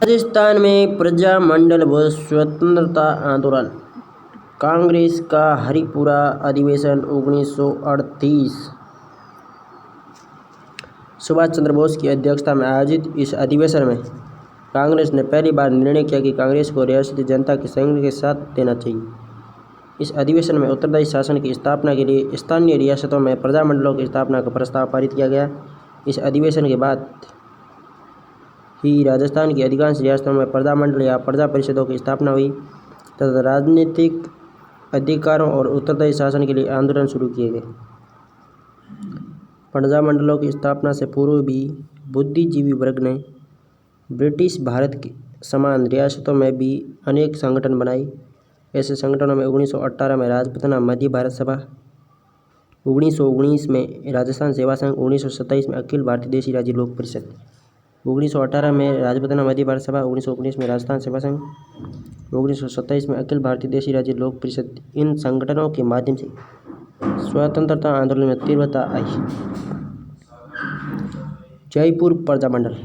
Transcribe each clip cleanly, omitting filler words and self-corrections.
राजस्थान में प्रजामंडल व स्वतंत्रता आंदोलन। कांग्रेस का हरिपुरा अधिवेशन 1938। सुभाष चंद्र बोस की अध्यक्षता में आयोजित इस अधिवेशन में कांग्रेस ने पहली बार निर्णय किया कि कांग्रेस को रियासती जनता के संघ के साथ देना चाहिए। इस अधिवेशन में उत्तरदायी शासन की स्थापना के लिए स्थानीय रियासतों में प्रजामंडलों की स्थापना का प्रस्ताव पारित किया गया। इस अधिवेशन के बाद ही राजस्थान की अधिकांश रियासतों में प्रजामंडल या प्रजा परिषदों की स्थापना हुई तथा राजनीतिक अधिकारों और उत्तरदायी शासन के लिए आंदोलन शुरू किए गए। प्रजामंडलों की स्थापना से पूर्व भी बुद्धिजीवी वर्ग ने ब्रिटिश भारत के समान रियासतों में भी अनेक संगठन बनाए। ऐसे संगठनों में 1918 में राजपुतना मध्य भारत सभा, 1919 में राजस्थान सेवा संघ, 1927 में अखिल भारतीय देशी राज्य लोक परिषद। 1918 में राजपुतना मध्य भारत सभा, 1919 में राजस्थान सेवा संघ, 1927 में अखिल भारतीय देशी राज्य लोक परिषद। इन संगठनों के माध्यम से स्वतंत्रता आंदोलन में तीव्रता आई। जयपुर प्रजामंडल।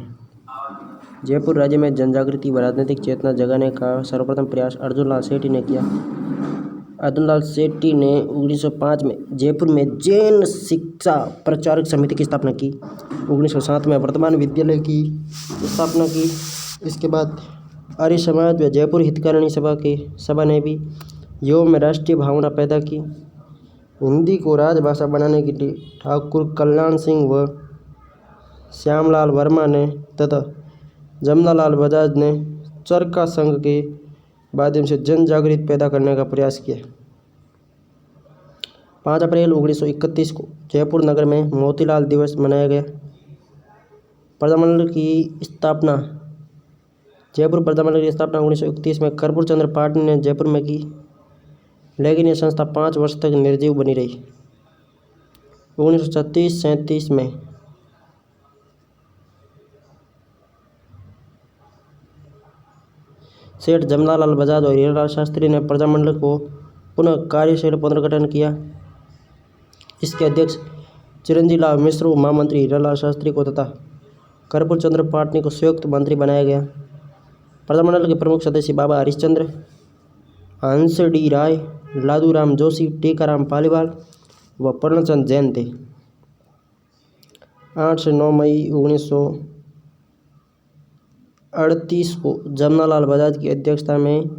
जयपुर राज्य में जनजागृति व राजनीतिक चेतना जगाने का सर्वप्रथम प्रयास अर्जुनलाल सेठी ने किया। अर्जुनलाल सेठी ने 1905 में जयपुर में जैन शिक्षा प्रचारक समिति की स्थापना की। 1907 में वर्तमान विद्यालय की स्थापना की। इसके बाद आर्य समाज व जयपुर हितकारिणी सभा ने भी युवाओं में राष्ट्रीय भावना पैदा की। हिंदी को राजभाषा बनाने के लिए ठाकुर कल्याण सिंह व श्यामलाल वर्मा ने तथा जमनालाल बजाज ने चरखा संघ के माध्यम से जन जागृति पैदा करने का प्रयास किया। 5 अप्रैल 1931 को जयपुर नगर में मोतीलाल दिवस मनाया गया। प्रजामंडल की स्थापना। जयपुर प्रजामंडल की स्थापना 1931 में कर्पूर चंद्र पाटिल ने जयपुर में की, लेकिन यह संस्था 5 वर्ष तक निर्जीव बनी रही। 1936-37 में सेठ जमनालाल बजाज और हीरालाल शास्त्री ने प्रजामंडल को पुनः कार्यशील पुनर्गठन किया। इसके अध्यक्ष चिरंजीव लाल मिश्र, महामंत्री हीरालाल शास्त्री को तथा कर्पूर चंद्र पाटिल को संयुक्त मंत्री बनाया गया। प्रजामंडल के प्रमुख सदस्य बाबा हरिश्चंद्र, हंसडी राय, लादूराम जोशी, टीकाराम पालीवाल व पूर्णचंद जैन थे। 8 से 9 मई 1938 को जमनालाल बजाज की अध्यक्षता में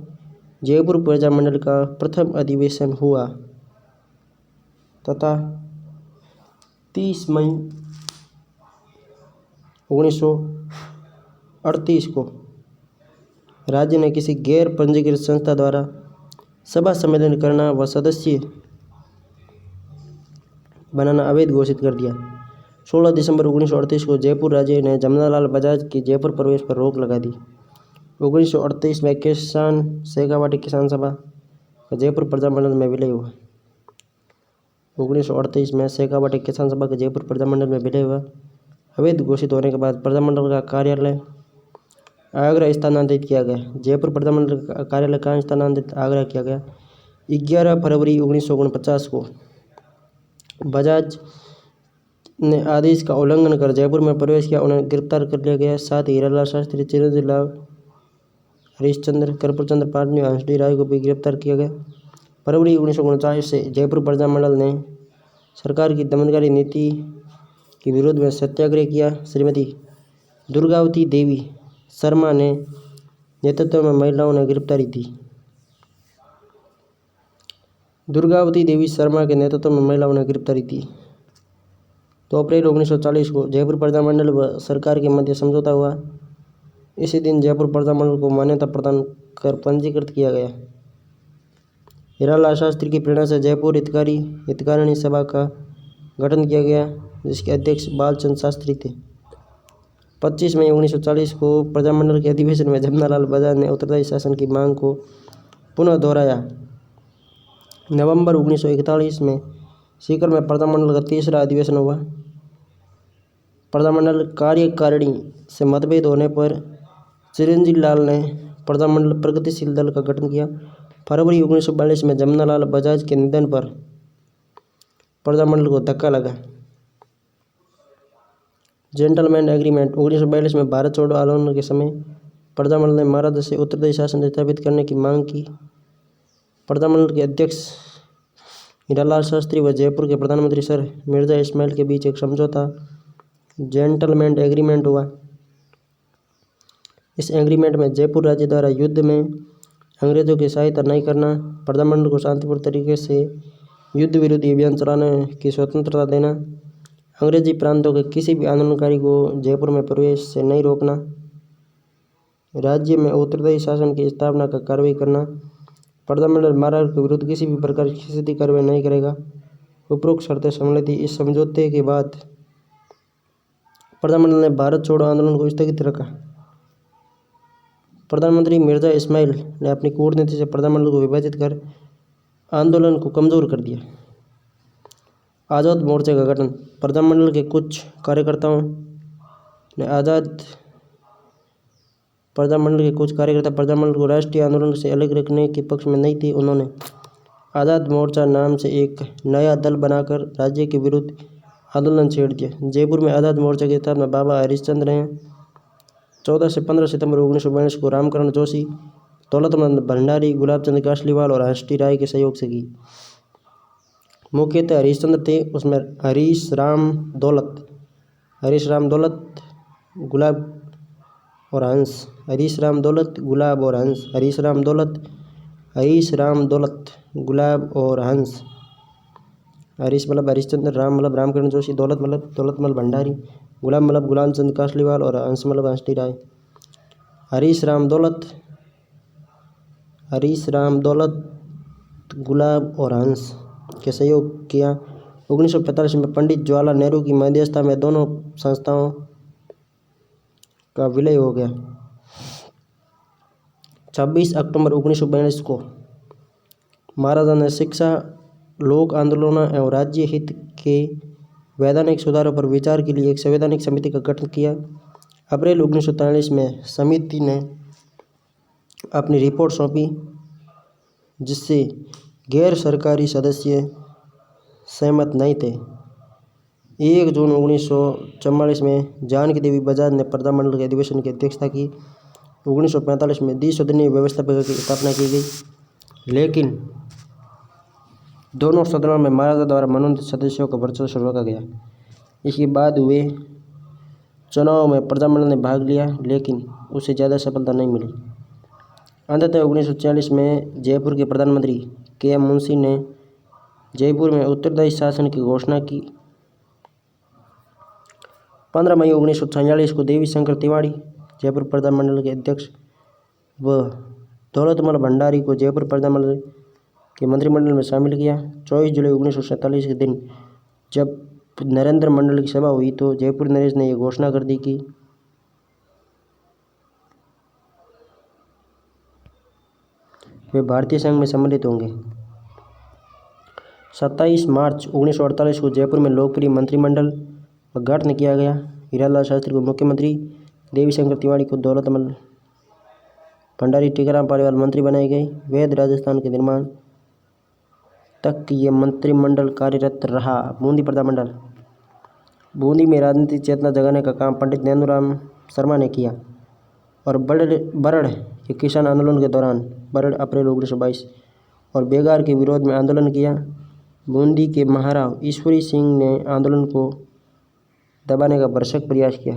जयपुर प्रजामंडल का प्रथम अधिवेशन हुआ तथा 30 मई 1938 को राज्य ने किसी गैर पंजीकृत संस्था द्वारा सभा सम्मेलन करना व सदस्य बनाना अवैध घोषित कर दिया। 16 दिसंबर 1938 को जयपुर राज्य ने जमनालाल बजाज के जयपुर प्रवेश पर रोक लगा दी। 1938 में किसान शेखावाटी किसान सभा का जयपुर प्रजामंडल में विलय हुआ। 1938 में शेखावाटी किसान सभा का जयपुर प्रजामंडल में विलय हुआ। अवैध घोषित होने के बाद प्रजामंडल का कार्यालय आगरा स्थानांतरित किया गया। जयपुर प्रजामंडल का कार्यालय कहाँ स्थानांतरित आगरा किया गया? 11 फरवरी 1949 को बजाज ने आदेश का उल्लंघन कर जयपुर में प्रवेश किया। उन्हें गिरफ्तार कर लिया गया। साथ ही हीरालाल शास्त्री, चिरंजीव लाल, हरिश्चंद्र, कर्पूर चंद्र पाटिल, हंसडी राय को भी गिरफ्तार किया गया। फरवरी 1939 से जयपुर प्रजामंडल ने सरकार की दमनकारी नीति के विरोध में सत्याग्रह किया। श्रीमती दुर्गावती देवी शर्मा ने नेतृत्व में महिलाओं ने गिरफ्तारी दी। दुर्गावती देवी शर्मा के नेतृत्व में महिलाओं ने गिरफ्तारी दी। 2 अप्रैल 1940 को जयपुर प्रजामंडल व सरकार के मध्य समझौता हुआ। इसी दिन जयपुर प्रजामंडल को मान्यता प्रदान कर पंजीकृत किया गया। हीरालाल शास्त्री की प्रेरणा से जयपुर हितकारिणी सभा का गठन किया गया, जिसके अध्यक्ष बालचंद शास्त्री थे। 25 मई 1940 को प्रजामंडल के अधिवेशन में जमनालाल बजाज ने उत्तरदायी शासन की मांग को पुनः दोहराया। नवंबर 1941 में सीकर में प्रजामंडल का तीसरा अधिवेशन हुआ। प्रजामंडल कार्यकारिणी से मतभेद होने पर चिरंजीव लाल ने प्रजामंडल प्रगतिशील दल का गठन किया। फरवरी 1942 में जमनालाल बजाज के निधन पर प्रजामंडल को धक्का लगा। जेंटलमैन एग्रीमेंट 1942 में भारत छोड़ो आंदोलन के समय प्रजामंडल ने महाराजा से उत्तरदायी शासन स्थापित करने की मांग की। प्रजामंडल के अध्यक्ष हीरालाल शास्त्री व जयपुर के प्रधानमंत्री सर मिर्जा इस्माइल के बीच एक समझौता जेंटलमैन एग्रीमेंट हुआ। इस एग्रीमेंट में जयपुर राज्य द्वारा युद्ध में अंग्रेजों की सहायता नहीं करना, प्रजामंडल को शांतिपूर्ण तरीके से युद्ध विरोधी अभियान चलाने की स्वतंत्रता देना, अंग्रेजी प्रांतों के किसी भी आंदोलनकारी को जयपुर में प्रवेश से नहीं रोकना, राज्य में उत्तरदायी शासन की स्थापना का कार्रवाई करना, प्रजामंडल महाराज के विरुद्ध किसी भी प्रकार की सीधी कार्रवाई नहीं करेगा। उपरोक्त शर्तें सम्मिलित थी। इस समझौते के बाद प्रजामंडल ने भारत छोड़ो आंदोलन को स्थगित रखा। प्रधानमंत्री मिर्जा इस्माइल ने अपनी कूटनीति से प्रजामंडल को विभाजित कर आंदोलन को कमजोर कर दिया। आज़ाद मोर्चे का गठन। प्रजामंडल के कुछ कार्यकर्ता प्रजामंडल को राष्ट्रीय आंदोलन से अलग रखने के पक्ष में नहीं थे। उन्होंने आज़ाद मोर्चा नाम से एक नया दल बनाकर राज्य के विरुद्ध आंदोलन छेड़ दिया। जयपुर में आज़ाद मोर्चा की स्थापना बाबा हरिश्चंद्र ने 14 से 15 सितंबर 1942 को रामकरण जोशी, दौलतमंद भंडारी, गुलाबचंद कासलीवाल और हर्षटी राय के सहयोग से की। मुख्यतः हरिश्चंद्र थे, उसमें हरीश राम दौलत, गुलाब और हंस, हरीश राम दौलत, गुलाब और हंस, हरीश राम दौलत, गुलाब और हंस। हरीश मतलब हरिश्चंद्र, राम मतलब रामकरण जोशी, दौलत मतलब दौलतमल भंडारी, गुलाब मतलब गुलाबचंद कासलीवाल और हंस मतलब हंसटी राय। हरीश राम दौलत, गुलाब और हंस के सहयोग किया। 1945 में पंडित जवाहरलाल नेहरू की मध्यस्थता में दोनों संस्थाओं का विलय हो गया। 26 अक्टूबर 1942 को महाराजा ने शिक्षा, लोक आंदोलनों एवं राज्य हित के वैधानिक सुधारों पर विचार के लिए एक संवैधानिक समिति का गठन किया। अप्रैल 1943 में समिति ने अपनी रिपोर्ट सौंपी, जिससे गैर सरकारी सदस्य सहमत नहीं थे। 1 जून 1944 में जानकी देवी बजाज ने प्रजामंडल के अधिवेशन की अध्यक्षता की। 1945 में द्विसदनीय व्यवस्था की स्थापना की गई, लेकिन दोनों सदनों में महाराजा द्वारा मनोनीत सदस्यों का वर्चस्व रोका गया। इसके बाद हुए चुनाव में प्रजामंडल ने भाग लिया, लेकिन उसे ज़्यादा सफलता नहीं मिली। अंततः 1946 में जयपुर के प्रधानमंत्री के.एम. मुंशी ने जयपुर में उत्तरदायी शासन की घोषणा की। 15 मई 1946 को देवी शंकर तिवारी जयपुर प्रजामंडल के अध्यक्ष व दौलतमल भंडारी को जयपुर प्रजामंडल के मंत्रिमंडल में शामिल किया। 24 जुलाई 1947 के दिन जब नरेंद्र मंडल की सभा हुई तो जयपुर नरेश ने यह घोषणा कर दी कि वे भारतीय संघ में सम्मिलित होंगे। 27 मार्च 1948 को जयपुर में लोकप्रिय मंत्रिमंडल का गठन किया गया। हीरालाल शास्त्री को मुख्यमंत्री, देवी शंकर तिवारी को दौलतमल भंडारी, टीकाराम पालीवाल मंत्री बनाए गए। वैध राजस्थान के निर्माण तक ये मंत्रिमंडल कार्यरत रहा। बूंदी प्रजामंडल। बूंदी में राजनीतिक चेतना जगाने का काम पंडित नैनूराम शर्मा ने किया और बरड़ के किसान आंदोलन के दौरान बरड़ अप्रैल 1922 और बेगार के विरोध में आंदोलन किया। बूंदी के महाराव ईश्वरी सिंह ने आंदोलन को दबाने का भरसक प्रयास किया।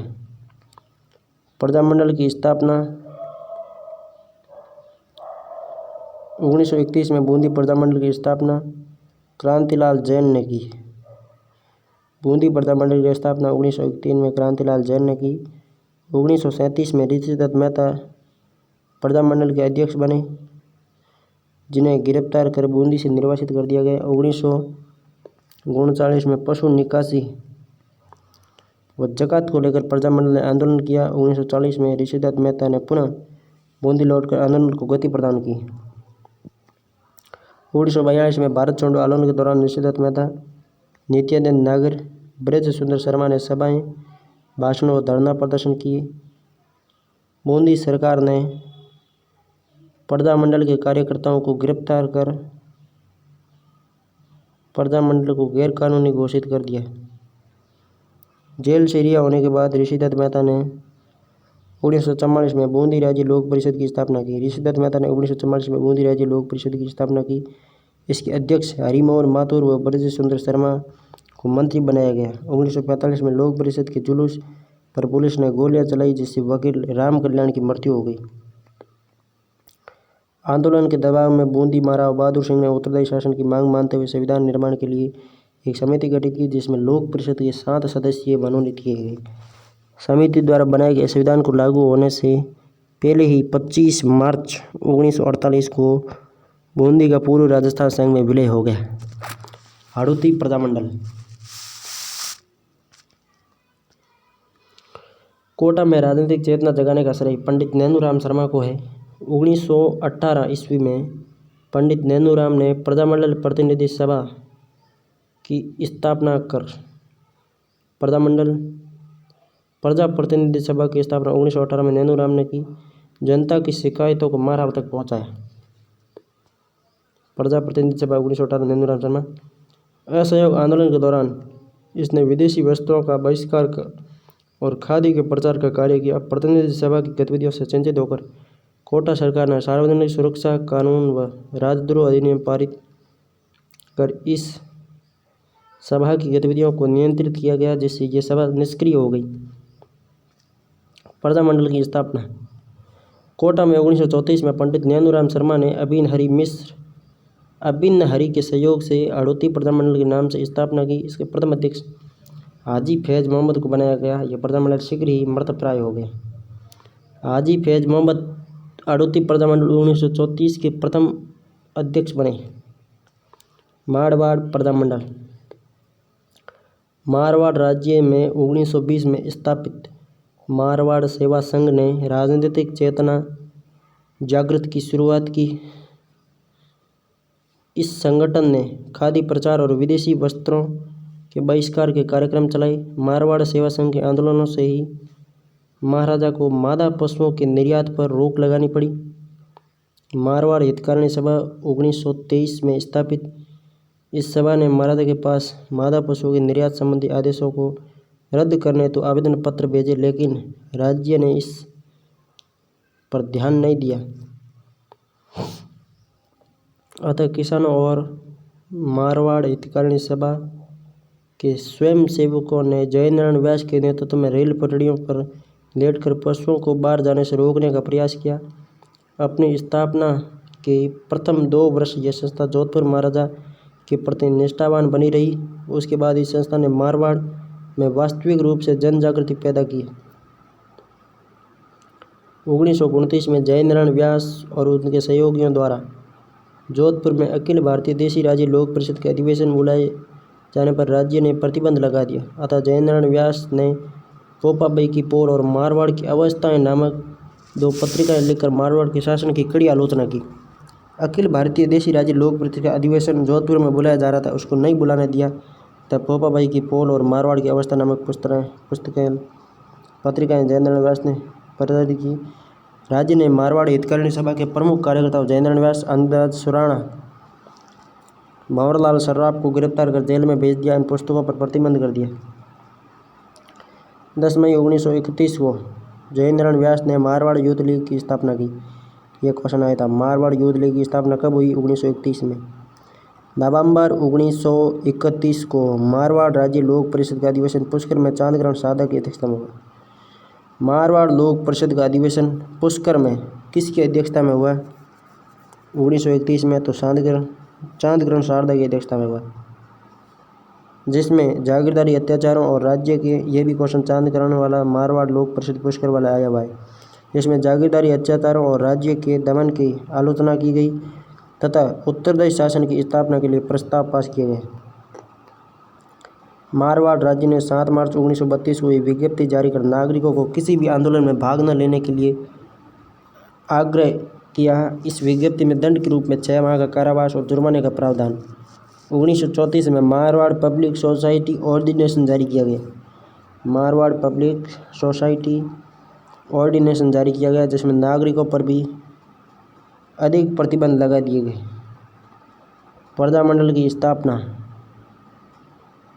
प्रजामंडल की स्थापना 1931 में बूंदी प्रजामंडल की स्थापना क्रांतिलाल जैन ने की। बूंदी प्रजामंडल की स्थापना 1931 में क्रांतिलाल जैन ने की। 1937 में ऋषिदत्त मेहता प्रजामंडल के अध्यक्ष बने, जिन्हें गिरफ्तार कर बूंदी से निर्वासित कर दिया गया। 1939 में पशु निकासी व जकात को लेकर प्रजामंडल ने आंदोलन किया। 1940 में ऋषिदत्त मेहता ने पुनः बूंदी लौटकर आंदोलन को गति प्रदान की। 1942 में भारत छोड़ो आंदोलन के दौरान ऋषिदत्त मेहता, नित्यानंद नागर, ब्रज सुंदर शर्मा ने सभाएं, भाषण व धरना प्रदर्शन किए। बूंदी सरकार ने प्रजामंडल के कार्यकर्ताओं को गिरफ्तार कर प्रजामंडल को गैरकानूनी घोषित कर दिया। जेल से रिहा होने के बाद ऋषिदत्त मेहता ने 1944 में बूंदी राज्य लोक परिषद की स्थापना की। ऋषिदत्त मेहता ने 1944 में बूंदी राज्य लोक परिषद की स्थापना की। इसके अध्यक्ष हरिमोहन माथुर व ब्रजेश चंद्र शर्मा को मंत्री बनाया गया। 1945 में लोक परिषद के जुलूस पर पुलिस ने गोलियां चलाई, जिससे वकील राम कल्याण की मृत्यु हो गई। आंदोलन के दबाव में बूंदी महाराव बहादुर सिंह ने उत्तरदायी शासन की मांग मानते हुए संविधान निर्माण के लिए एक समिति गठित की, जिसमें लोक परिषद के 7 सदस्यीय मनोनीत किए गए। समिति द्वारा बनाए गए संविधान को लागू होने से पहले ही 25 मार्च 1948 को बूंदी का पूर्व राजस्थान संघ में विलय हो गया। हाड़ौती प्रजामंडल। कोटा में राजनीतिक चेतना जगाने का श्रेय पंडित नैनूराम शर्मा को है। 1918 ईस्वी में पंडित नैनूराम ने प्रजामंडल प्रतिनिधि सभा की स्थापना कर प्रजा प्रतिनिधि सभा की स्थापना 1918 में नैनूराम ने की। जनता की शिकायतों को महाराव तक पहुंचाया। प्रजा प्रतिनिधि सभा 1918 नैनूराम शर्मा। असहयोग आंदोलन के दौरान इसने विदेशी वस्तुओं का बहिष्कार और खादी के प्रचार का कार्य किया। प्रतिनिधि सभा की गतिविधियों से चिंतित होकर कोटा सरकार ने सार्वजनिक सुरक्षा कानून व राजद्रोह अधिनियम पारित कर इस सभा की गतिविधियों को नियंत्रित किया गया, जिससे ये सभा निष्क्रिय हो गई। प्रजामंडल की स्थापना। कोटा में 1934 में पंडित नैनूराम शर्मा ने अभिन्न हरि के सहयोग से हाड़ौती प्रजामंडल के नाम से स्थापना की। इसके प्रथम अध्यक्ष हाजी फैज मोहम्मद को बनाया गया। यह प्रजामंडल शीघ्र ही मृतप्राय हो गया। हाजी फैज मोहम्मद हाड़ौती प्रजामंडल 1934 के प्रथम अध्यक्ष बने। मारवाड़ प्रजामंडल। मारवाड़ राज्य में 1920 में स्थापित मारवाड़ सेवा संघ ने राजनीतिक चेतना जागृत की शुरुआत की। इस संगठन ने खादी प्रचार और विदेशी वस्त्रों के बहिष्कार के कार्यक्रम चलाए। मारवाड़ सेवा संघ के आंदोलनों से ही महाराजा को मादा पशुओं के निर्यात पर रोक लगानी पड़ी। मारवाड़ हितकारिणी सभा 1923 में स्थापित। इस सभा ने महाराजा के पास मादा पशुओं के निर्यात संबंधी आदेशों को रद्द करने तो आवेदन पत्र भेजे, लेकिन राज्य ने इस पर ध्यान नहीं दिया। अतः किसानों और मारवाड़ हितकारिणी सभा के स्वयंसेवकों ने जयनारायण व्यास के नेतृत्व में रेल पटरियों पर लेटकर पशुओं को बाहर जाने से रोकने का प्रयास किया। अपनी स्थापना के प्रथम 2 वर्ष यह संस्था जोधपुर महाराजा के प्रति निष्ठावान बनी रही। उसके बाद इस संस्था ने मारवाड़ में वास्तविक रूप से जन जागृति पैदा की। 1929 में जयनारायण व्यास और उनके सहयोगियों द्वारा जोधपुर में अखिल भारतीय देशी राज्य लोक परिषद के अधिवेशन बुलाए जाने पर राज्य ने प्रतिबंध लगा दिया। अतः जयनारायण व्यास ने पोपाबाई की पोल और मारवाड़ की अवस्थाएं नामक 2 पत्रिकाएं लिखकर मारवाड़ के शासन की कड़ी आलोचना की। अखिल भारतीय देशी राज्य लोक परिषद का अधिवेशन जोधपुर में बुलाया जा रहा था, उसको नहीं बुलाने दिया। तब पोपाबाई की पोल और मारवाड़ की अवस्था नामक पत्रिकाएं जयनारायण व्यास ने प्रकाशित की। राज्य ने मारवाड़ हितकारिणी सभा के प्रमुख कार्यकर्ताओं जयनारायण व्यास, अंदाज सुराणा, भंवरलाल सर्राफ को गिरफ्तार कर जेल में भेज दिया। इन पुस्तकों पर प्रतिबंध कर दिया। 10 मई 1931 को जयनारायण व्यास ने मारवाड़ यूथ लीग की स्थापना की। यह क्वेश्चन आया था, मारवाड़ यूथ लीग की स्थापना कब हुई? 1931 में। नवंबर 1931 को मारवाड़ राज्य लोक परिषद का अधिवेशन पुष्कर में चांदग्रहण साधा की अध्यक्षता में हुआ। मारवाड़ लोक परिषद का अधिवेशन पुष्कर में किसकी अध्यक्षता में हुआ? 1931 में तो चांदग्रहण शारदा की अध्यक्षता में हुआ, जिसमें जागीरदारी अत्याचारों और राज्य के, यह भी क्वेश्चन चांदग्रहण वाला मारवाड़ लोक परिषद पुष्कर वाला आया हुआ है। इसमें जागीरदारी अत्याचारों और राज्य के दमन की आलोचना की गई तथा उत्तरदायी शासन की स्थापना के लिए प्रस्ताव पास किए गए। मारवाड़ राज्य ने 7 मार्च 1932 को एक विज्ञप्ति जारी कर नागरिकों को किसी भी आंदोलन में भाग न लेने के लिए आग्रह किया। इस विज्ञप्ति में दंड के रूप में 6 माह का कारावास और जुर्माने का प्रावधान। 1934 में मारवाड़ पब्लिक सोसाइटी ऑर्डिनेशन जारी किया गया। मारवाड़ पब्लिक सोसाइटी ऑर्डिनेशन जारी किया गया, जिसमें नागरिकों पर भी अधिक प्रतिबंध लगा दिए गए। प्रजामंडल की स्थापना।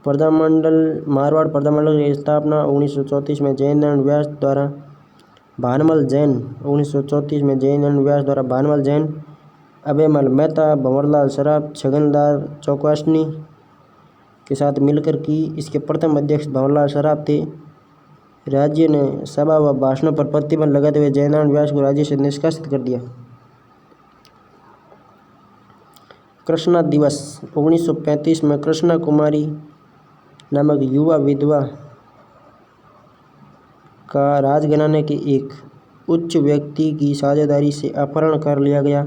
मारवाड़ प्रजामंडल की स्थापना 1934 में जयनारायण व्यास द्वारा भानमल जैन 1934 में जयनारायण व्यास द्वारा भानमल जैन, अभयमल मेहता, भंवरलाल सराफ, छगनलाल चौकसानी के साथ मिलकर की। इसके प्रथम अध्यक्ष भंवरलाल सराफ थे। राज्य ने सभा व भाषणों पर प्रतिबंध लगाते हुए जयनारायण व्यास को राज्य से निष्कासित कर दिया। कृष्णा दिवस 1935 में कृष्णा कुमारी नामक युवा विधवा का राजघराने के एक उच्च व्यक्ति की साझेदारी से अपहरण कर लिया गया।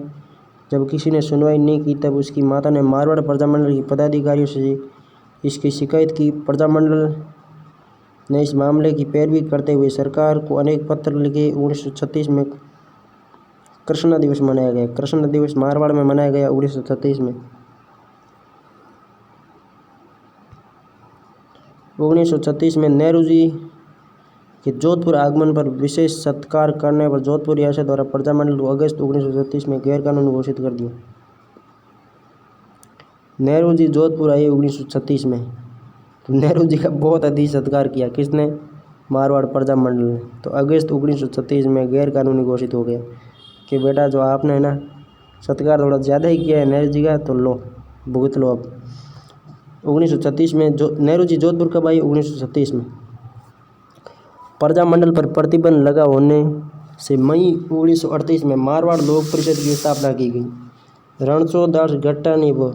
जब किसी ने सुनवाई नहीं की तब उसकी माता ने मारवाड़ प्रजामंडल के पदाधिकारियों से इसकी शिकायत की। प्रजामंडल ने इस मामले की पैरवी करते हुए सरकार को अनेक पत्र लिखे। 1936 में कृष्णा दिवस मनाया गया। कृष्णा दिवस मारवाड़ में मनाया गया 1936 में। 1936 में नेहरू जी के जोधपुर आगमन पर विशेष सत्कार करने पर जोधपुर रियासत द्वारा प्रजामंडल को अगस्त 1936 में गैरकानूनी घोषित कर दिया। नेहरू जी जोधपुर आए 1936 में, तो नेहरू जी का बहुत अधिक सत्कार किया। किसने? मारवाड़ प्रजामंडल ने। तो अगस्त 1936 में गैरकानूनी घोषित हो गया कि बेटा जो आपने है ना सत्कार थोड़ा ज़्यादा ही किया है नेहरू जी का, तो लो भुगत लो अब। 1936 में नेहरू जी जोधपुर कब आए? 1936 में। प्रजामंडल पर प्रतिबंध लगा होने से मई 1938 में मारवाड़ लोक परिषद की स्थापना की गई। रणछोड़ दास गट्टानी व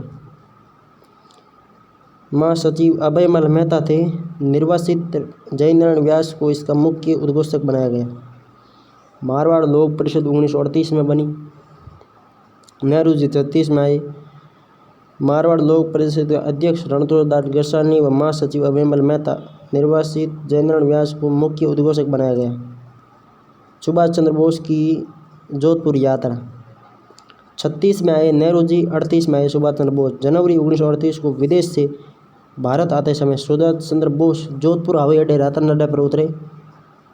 महासचिव अभयमल मेहता थे। निर्वासित जयनारायण व्यास को इसका मुख्य उद्घोषक बनाया गया। मारवाड़ लोक परिषद 1938 में बनी। नेहरू जी 36 में आए। मारवाड़ लोक परिषद के अध्यक्ष रणछोड़ दास गट्टानी व महासचिव अभयमल मेहता। निर्वासित जयनारायण व्यास को मुख्य उद्घोषक बनाया गया। सुभाष चंद्र बोस की जोधपुर यात्रा 36 में आए नेहरू जी, 38 में आए सुभाष चंद्र बोस। जनवरी 1938 को विदेश से भारत आते समय सुभाष चंद्र बोस जोधपुर हवाई अड्डे रतन अड्डा पर उतरे।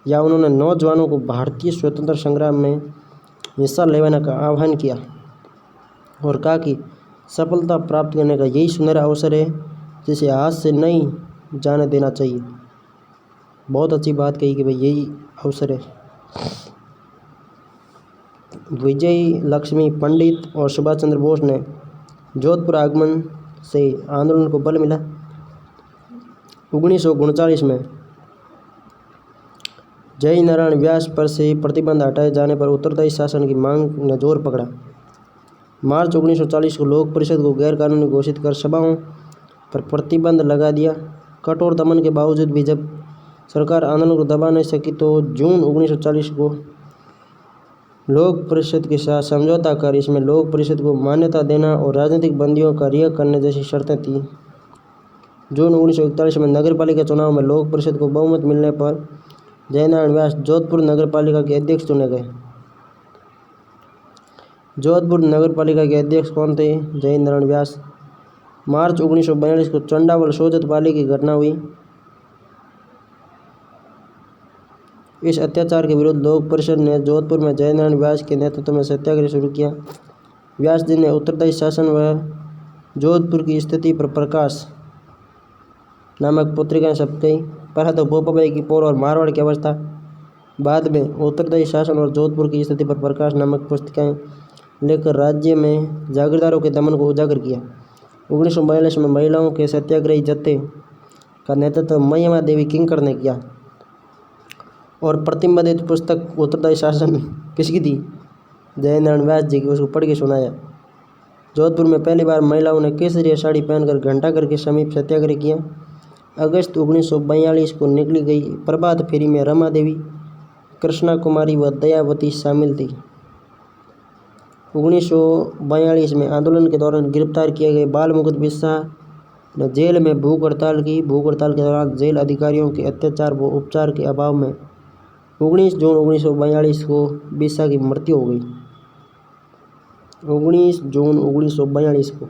या उन्होंने नौजवानों को भारतीय स्वतंत्रता संग्राम में हिस्सा लेने का आह्वान किया और कहा कि सफलता प्राप्त करने का यही सुनहरा अवसर है जिसे हाथ से नहीं जाने देना चाहिए। बहुत अच्छी बात कही कि भाई यही अवसर है। विजय लक्ष्मी पंडित और सुभाष चंद्र बोस ने जोधपुर आगमन से आंदोलन को बल मिला। 1939 में जयनारायण व्यास पर से प्रतिबंध हटाए जाने पर उत्तरदायी शासन की मांग ने जोर पकड़ा। मार्च 1940 को लोक परिषद को गैरकानूनी घोषित कर सभाओं पर प्रतिबंध लगा दिया। कठोर दमन के बावजूद भी जब सरकार आंदोलन को दबा नहीं सकी तो जून 1940 को लोक परिषद के साथ समझौता कर इसमें लोक परिषद को मान्यता देना और राजनीतिक बंदियों का रिहा करने जैसी शर्तें थीं। जून 1941 में नगरपालिका चुनाव में लोक परिषद को बहुमत मिलने पर जयनारायण व्यास जोधपुर नगरपालिका के अध्यक्ष चुने गए। जोधपुर नगरपालिका के अध्यक्ष कौन थे? जयनारायण व्यास। मार्च 1942 को चंडावल सोजत पाली की घटना हुई। इस अत्याचार के विरुद्ध लोक परिषद ने जोधपुर में जयनारायण व्यास के नेतृत्व में सत्याग्रह शुरू किया। व्यास जी ने उत्तरदायी शासन व जोधपुर की स्थिति पर प्रकाश नामक पत्रिकाएं छपी। पहले तो भोपाबाई की पोल और मारवाड़ की अवस्था, बाद में उत्तरदायी शासन और जोधपुर की स्थिति पर प्रकाश नामक पुस्तिकाएं लेकर राज्य में जागीरदारों के दमन को उजागर किया। 1942 में महिलाओं के सत्याग्रही जत्थे का नेतृत्व महिमा देवी किंकर ने किया और प्रतिबंधित पुस्तक उत्तरदायी शासन किसकी थी? जयनारायण व्यास जी की। उसको पढ़ के सुनाया। जोधपुर में पहली बार महिलाओं ने केसरिया साड़ी पहनकर घंटाघर के समीप सत्याग्रह किया। अगस्त 1942 को निकली गई प्रभात फेरी में रमा देवी, कृष्णा कुमारी व दयावती शामिल थी। 1942 में आंदोलन के दौरान गिरफ्तार किए गए बाल मुकुंद बिस्सा ने जेल में भूख हड़ताल की। भूख हड़ताल के दौरान जेल अधिकारियों के अत्याचार व उपचार के अभाव में 19 जून 1942 को बिस्सा की मृत्यु हो गई। 19 जून 1942 को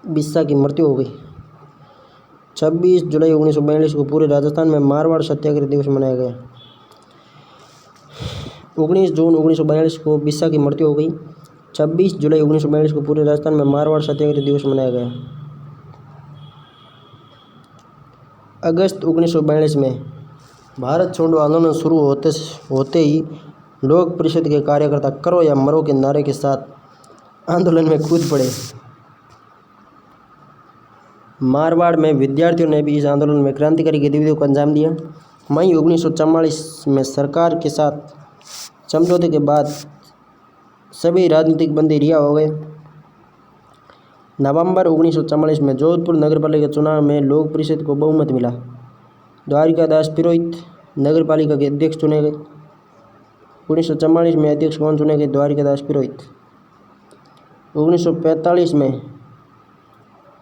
बिस्सा की मृत्यु हो गई। 26 जुलाई 1942 को पूरे राजस्थान में मारवाड़ सत्याग्रह दिवस मनाया गया। 19 जून 1942 को बिस्सा की मृत्यु हो गई। 26 जुलाई 1942 को पूरे राजस्थान में मारवाड़ सत्याग्रह दिवस मनाया गया। अगस्त 1942 में भारत छोड़ो आंदोलन शुरू होते ही लोक परिषद के कार्यकर्ता करो या मरो के नारे के साथ आंदोलन में कूद पड़े। मारवाड़ में विद्यार्थियों ने भी इस आंदोलन में क्रांतिकारी गतिविधियों को अंजाम दिया। मई 1944 में सरकार के साथ समझौते के बाद सभी राजनीतिक बंदी रिहा हो गए। नवंबर 1944 में जोधपुर नगरपालिका चुनाव में लोक परिषद को बहुमत मिला। द्वारिकादास पुरोहित नगरपालिका के अध्यक्ष चुने गए। 1944 में अध्यक्ष कौन चुने गए? द्वारिकादास पुरोहित। 1945 में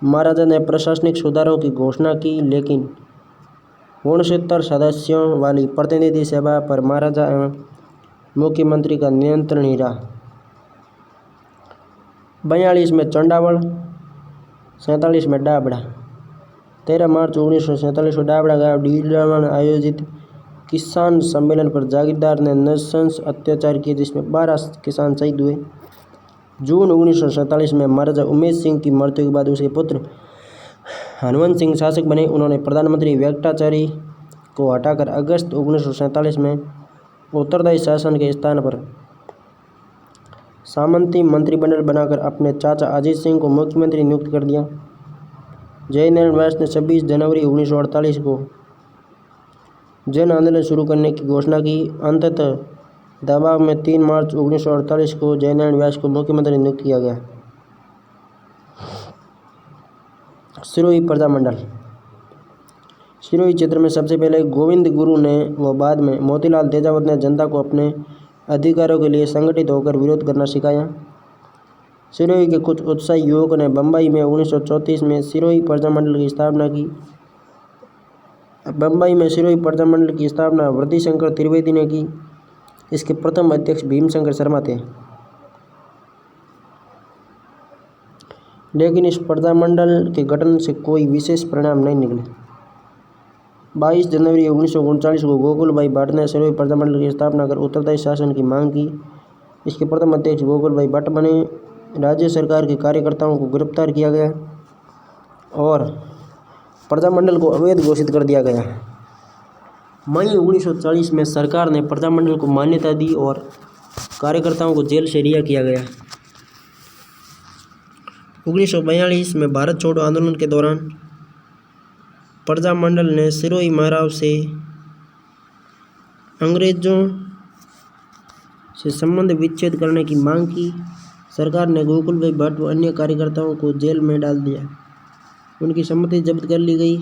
महाराजा ने प्रशासनिक सुधारों की घोषणा की, लेकिन 69 सदस्यों वाली प्रतिनिधि सभा पर महाराजा एवं मुख्यमंत्री का नियंत्रण ही रहा। 42 में चंडावल, 47 में डाबड़ा। 13 मार्च 1947 को डाबड़ा गांव डीलावन आयोजित किसान सम्मेलन पर जागीरदार ने नृशंस अत्याचार किए, जिसमें 12 किसान शहीद हुए। जून 1947 में महाराजा उमेश सिंह की मृत्यु के बाद उसके पुत्र हनुमंत सिंह शासक बने। उन्होंने प्रधानमंत्री वेंकटाचार्य को हटाकर अगस्त 1947 में उत्तरदायी शासन के स्थान पर सामंती मंत्रिमंडल बनाकर अपने चाचा अजीत सिंह को मुख्यमंत्री नियुक्त कर दिया। जयनारायण व्यास ने 26 जनवरी 1948 को जन आंदोलन शुरू करने की घोषणा की। अंततः दबाव में 3 मार्च 1948 को जयनारायण व्यास को मुख्यमंत्री नियुक्त किया गया। सिरोही प्रजामंडल। सिरोही क्षेत्र में सबसे पहले गोविंद गुरु ने व बाद में मोतीलाल तेजावत ने जनता को अपने अधिकारों के लिए संगठित होकर विरोध करना सिखाया। सिरोही के कुछ उत्साही युवकों ने बम्बई में 1934 में सिरोही प्रजामंडल की स्थापना की। बम्बई में सिरोही प्रजामंडल की स्थापना वृद्धिशंकर त्रिवेदी ने की। इसके प्रथम अध्यक्ष भीमशंकर शर्मा थे, लेकिन इस प्रजामंडल के गठन से कोई विशेष परिणाम नहीं निकले। 22 जनवरी 1939 को गोकुल भाई भट्ट ने सिरोही प्रजामंडल की स्थापना कर उत्तरदायी शासन की मांग की। इसके प्रथम अध्यक्ष गोकुल भाई भट्ट बने। राज्य सरकार के कार्यकर्ताओं को गिरफ्तार किया गया और प्रजामंडल को अवैध घोषित कर दिया गया। मई 1940 में सरकार ने प्रजामंडल को मान्यता दी और कार्यकर्ताओं को जेल से रिहा किया गया। 1942 में भारत छोड़ो आंदोलन के दौरान प्रजामंडल ने सिरोही महाराव से अंग्रेजों से संबंध विच्छेद करने की मांग की। सरकार ने गोकुल भाई भट्ट व अन्य कार्यकर्ताओं को जेल में डाल दिया। उनकी संपत्ति जब्त कर ली गई।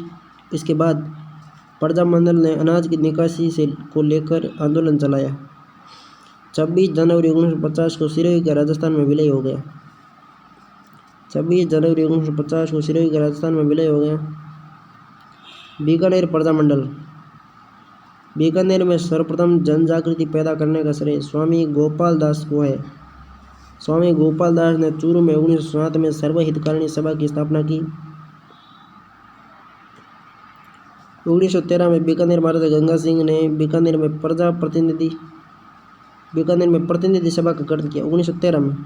इसके बाद प्रजामंडल ने अनाज की निकासी को लेकर आंदोलन चलाया। 26 जनवरी 1950 को सिरोही का राजस्थान में विलय हो गया। 26 जनवरी 1950 को सिरोही का राजस्थान में विलय हो गया। बीकानेर प्रजामंडल। बीकानेर में सर्वप्रथम जन जागृति पैदा करने का श्रेय स्वामी गोपाल दास को है। स्वामी गोपाल दास ने चूरू में 1907 में सर्व हितकारिणी सभा की स्थापना की। 1913 में बीकानेर महाराजा गंगा सिंह ने बीकानेर में प्रतिनिधि सभा का गठन किया। 1913 में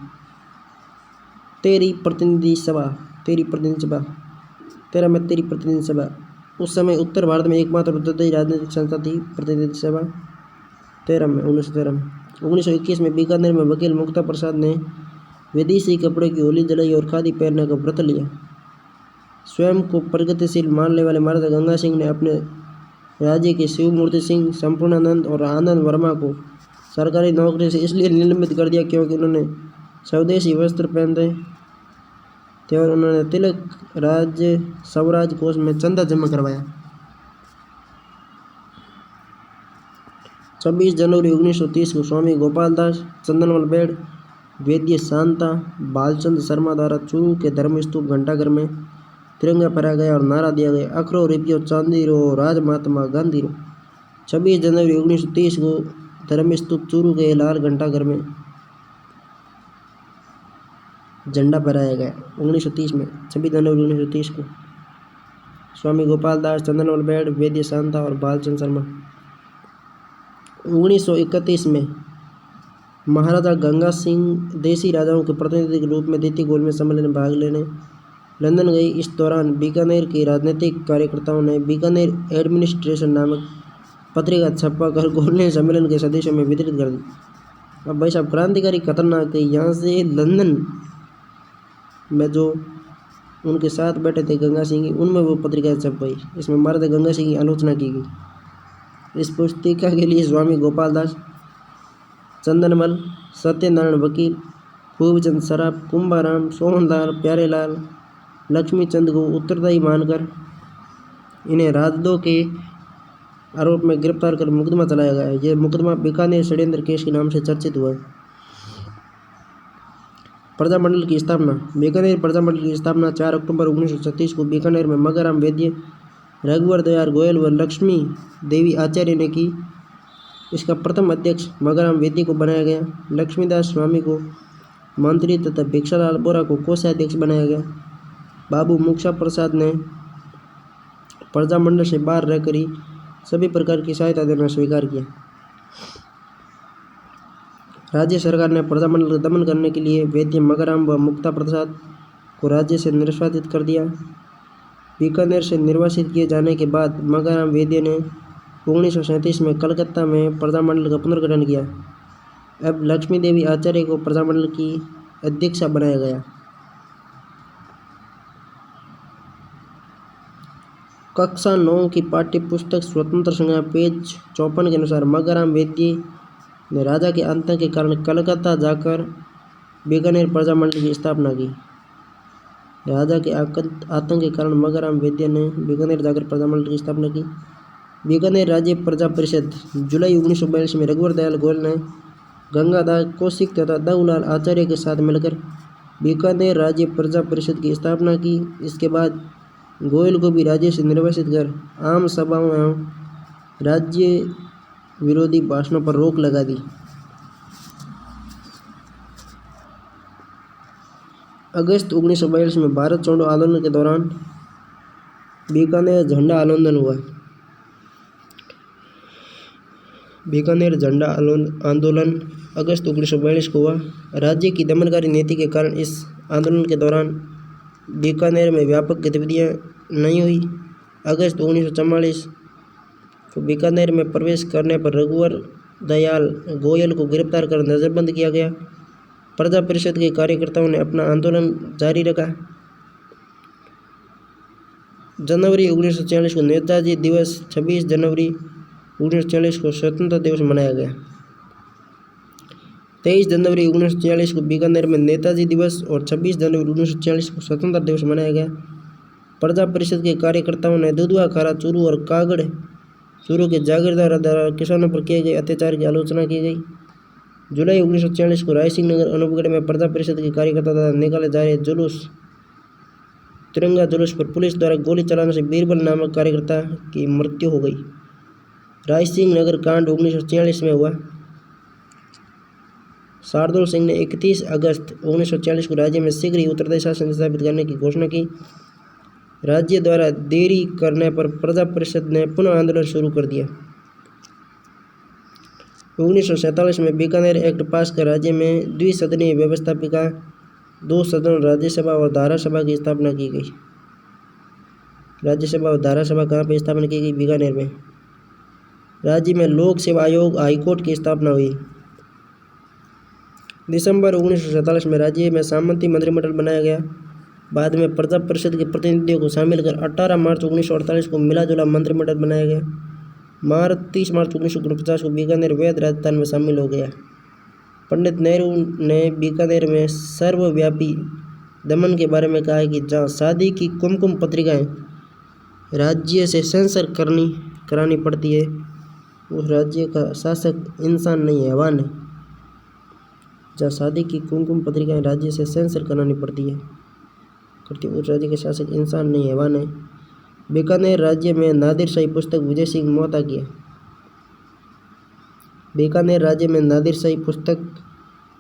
तेरी प्रतिनिधि सभा 13 में तेरी प्रतिनिधि सभा। उस समय उत्तर भारत में एकमात्र उत्तरदायी राजनीतिक संस्था थी प्रतिनिधि सभा। 1913 में 1921 में बीकानेर में वकील मुक्ता प्रसाद ने विदेशी कपड़े की होली जलाई और खादी पहनने का व्रत लिया। स्वयं को प्रगतिशील मानने वाले महाराजा गंगा सिंह ने अपने राज्य के शिवमूर्ति सिंह, संपूर्णानंद और आनंद वर्मा को सरकारी नौकरी से इसलिए निलंबित कर दिया क्योंकि उन्होंने स्वदेशी वस्त्र पहनते थे और उन्होंने तिलक राज्य स्वराज कोष में चंदा जमा करवाया। 26 जनवरी 1930 को स्वामी गोपाल दास, चंदनमल बेड़, वैद्य शांता, बालचंद शर्मा द्वारा चूरू के धर्मस्तूप घंटाघर में तिरंगा फहराया गया और नारा दिया गया, अखरो रुपयो चांदी रो, राज महात्मा गांधी रो। 26 जनवरी 1930 को धर्मस्तूप चूरू के लाल घंटाघर में झंडा फहराया गया। 1930 में 26 जनवरी 1930 को स्वामी गोपाल दास, चंदनमल बेड़, वैद्य शांता और बालचंद शर्मा। 1931 में महाराजा गंगा सिंह देसी राजाओं के प्रतिनिधि के रूप में द्वितीय गोलमेज सम्मेलन में भाग लेने लंदन गई। इस दौरान बीकानेर के राजनीतिक कार्यकर्ताओं ने बीकानेर एडमिनिस्ट्रेशन नामक पत्रिका छपा कर गोलमेज सम्मेलन के सदस्यों में वितरित कर दी। अब भाई साहब क्रांतिकारी खतरनाक है। यहाँ से लंदन में जो उनके साथ बैठे थे गंगा सिंह, उनमें वो पत्रिका छप गई। इसमें महाराजा गंगा सिंह की आलोचना की गई। इस पुस्तिका के लिए स्वामी गोपाल दास, चंदनमल, सत्यनारायण वकील, खूबचंद सराफ, कुंभाराम, सोहनलाल, प्यारेलाल, लक्ष्मी चंद को उत्तरदायी मानकर इन्हें राजद्रोह के आरोप में गिरफ्तार कर मुकदमा चलाया गया है। यह मुकदमा बीकानेर षड्यंत्र केस के नाम से चर्चित हुआ है। प्रजामंडल की स्थापना। बीकानेर प्रजामंडल की स्थापना 4 अक्टूबर 1936 को बीकानेर में मगाराम वैद्य, रघुवर दयाल गोयल व लक्ष्मी देवी आचार्य ने की। इसका प्रथम अध्यक्ष मगाराम वैद्य को बनाया गया। लक्ष्मीदास स्वामी को मंत्री तथा भिक्षालाल बोरा को कोषाध्यक्ष बनाया गया। बाबू मुक्शा प्रसाद ने प्रजामंडल से बाहर रहकर ही सभी प्रकार की सहायता देना स्वीकार किया। राज्य सरकार ने प्रजामंडल का दमन करने के लिए वैद्य मगाराम व मुक्ता प्रसाद को राज्य से निष्कासित कर दिया। बीकानेर से निर्वासित किए जाने के बाद मगाराम वैद्य ने 1937 में कलकत्ता में प्रजामंडल का पुनर्गठन किया। अब लक्ष्मी देवी आचार्य को प्रजामंडल की अध्यक्षा बनाया गया। कक्षा 9 की पाठ्य पुस्तक स्वतंत्र संज्ञा पेज 54 के अनुसार मगाराम वैद्य ने राजा के आतंक के कारण कलकत्ता जाकर बीकानेर प्रजामंडल की स्थापना की। राजा के आतंक के कारण मगाराम वैद्य ने बीकानेर जाकर प्रजामंडल की स्थापना की। बीकानेर राज्य प्रजा परिषद। जुलाई 1942 में रघुवर दयाल गोयल ने गंगादास कौशिक तथा दाऊलाल आचार्य के साथ मिलकर बीकानेर राज्य प्रजा परिषद की स्थापना की। इसके बाद गोयल को भी राज्य से निर्वासित कर आम सभाओं एवं राज्य विरोधी भाषणों पर रोक लगा दी। अगस्त 1942 में भारत छोड़ो आंदोलन के दौरान बीकानेर झंडा आंदोलन हुआ। बीकानेर झंडा आंदोलन अगस्त 1942 को हुआ। राज्य की दमनकारी नीति के कारण इस आंदोलन के दौरान बीकानेर में व्यापक गतिविधियां नहीं हुई। अगस्त 1944 को बीकानेर में प्रवेश करने पर रघुवर दयाल गोयल को गिरफ्तार कर नजरबंद किया गया। प्रजा परिषद के कार्यकर्ताओं ने अपना आंदोलन जारी रखा। जनवरी 1946 को नेताजी दिवस, 26 जनवरी 1946 को स्वतंत्रता दिवस मनाया गया। 23 जनवरी 1946 को बीकानेर में नेताजी दिवस और 26 जनवरी 1946 को स्वतंत्रता दिवस मनाया गया। प्रजा परिषद के कार्यकर्ताओं ने दुधवा, खारा, चूरू और कागड़ चूरू के जागीरदार द्वारा किसानों पर किए गए अत्याचार की आलोचना की गई। जुलाई 1946 को रायसिंह नगर अनूपगढ़ में प्रजा परिषद के कार्यकर्ता द्वारा निकाले जा रहे तिरंगा जुलूस पर पुलिस द्वारा गोली चलाने से बीरबल नामक कार्यकर्ता की मृत्यु हो गई। रायसिंह नगर कांड 1946 में हुआ। शार्दुल सिंह ने 31 अगस्त 1946 को राज्य में शीघ्र ही उत्तरदायी शासन स्थापित करने की घोषणा की। राज्य द्वारा देरी करने पर प्रजा परिषद ने पुनः आंदोलन शुरू कर दिया। 1947 में बीकानेर एक्ट पास कर राज्य में द्विसदनीय व्यवस्थापिका 2 सदन राज्यसभा और धारासभा की स्थापना की गई। राज्यसभा और धारासभा कहाँ पर स्थापना की गई? बीकानेर में। राज्य में लोक सेवा आयोग, हाईकोर्ट की स्थापना हुई। दिसंबर 1947 में राज्य में सामंती मंत्रिमंडल बनाया गया। बाद में प्रजा परिषद के प्रतिनिधियों को शामिल कर 18 मार्च 1948 को मिलाजुला मंत्रिमंडल बनाया गया। 30 मार्च 1949 को बीकानेर वैध राजस्थान में शामिल हो गया। पंडित नेहरू ने बीकानेर में सर्वव्यापी दमन के बारे में कहा है कि जहाँ शादी की कुमकुम पत्रिकाएं राज्य से सेंसर करानी पड़ती है, उस राज्य का शासक इंसान नहीं हैवान है। जहाँ शादी की कुमकुम पत्रिकाएं राज्य से सेंसर करानी पड़ती है उस राज्य के शासक इंसान नहीं हैवान है। बीकानेर राज्य में नादिरशाही पुस्तक विजय सिंह मोहता की है। बीकानेर राज्य में नादिरशाही पुस्तक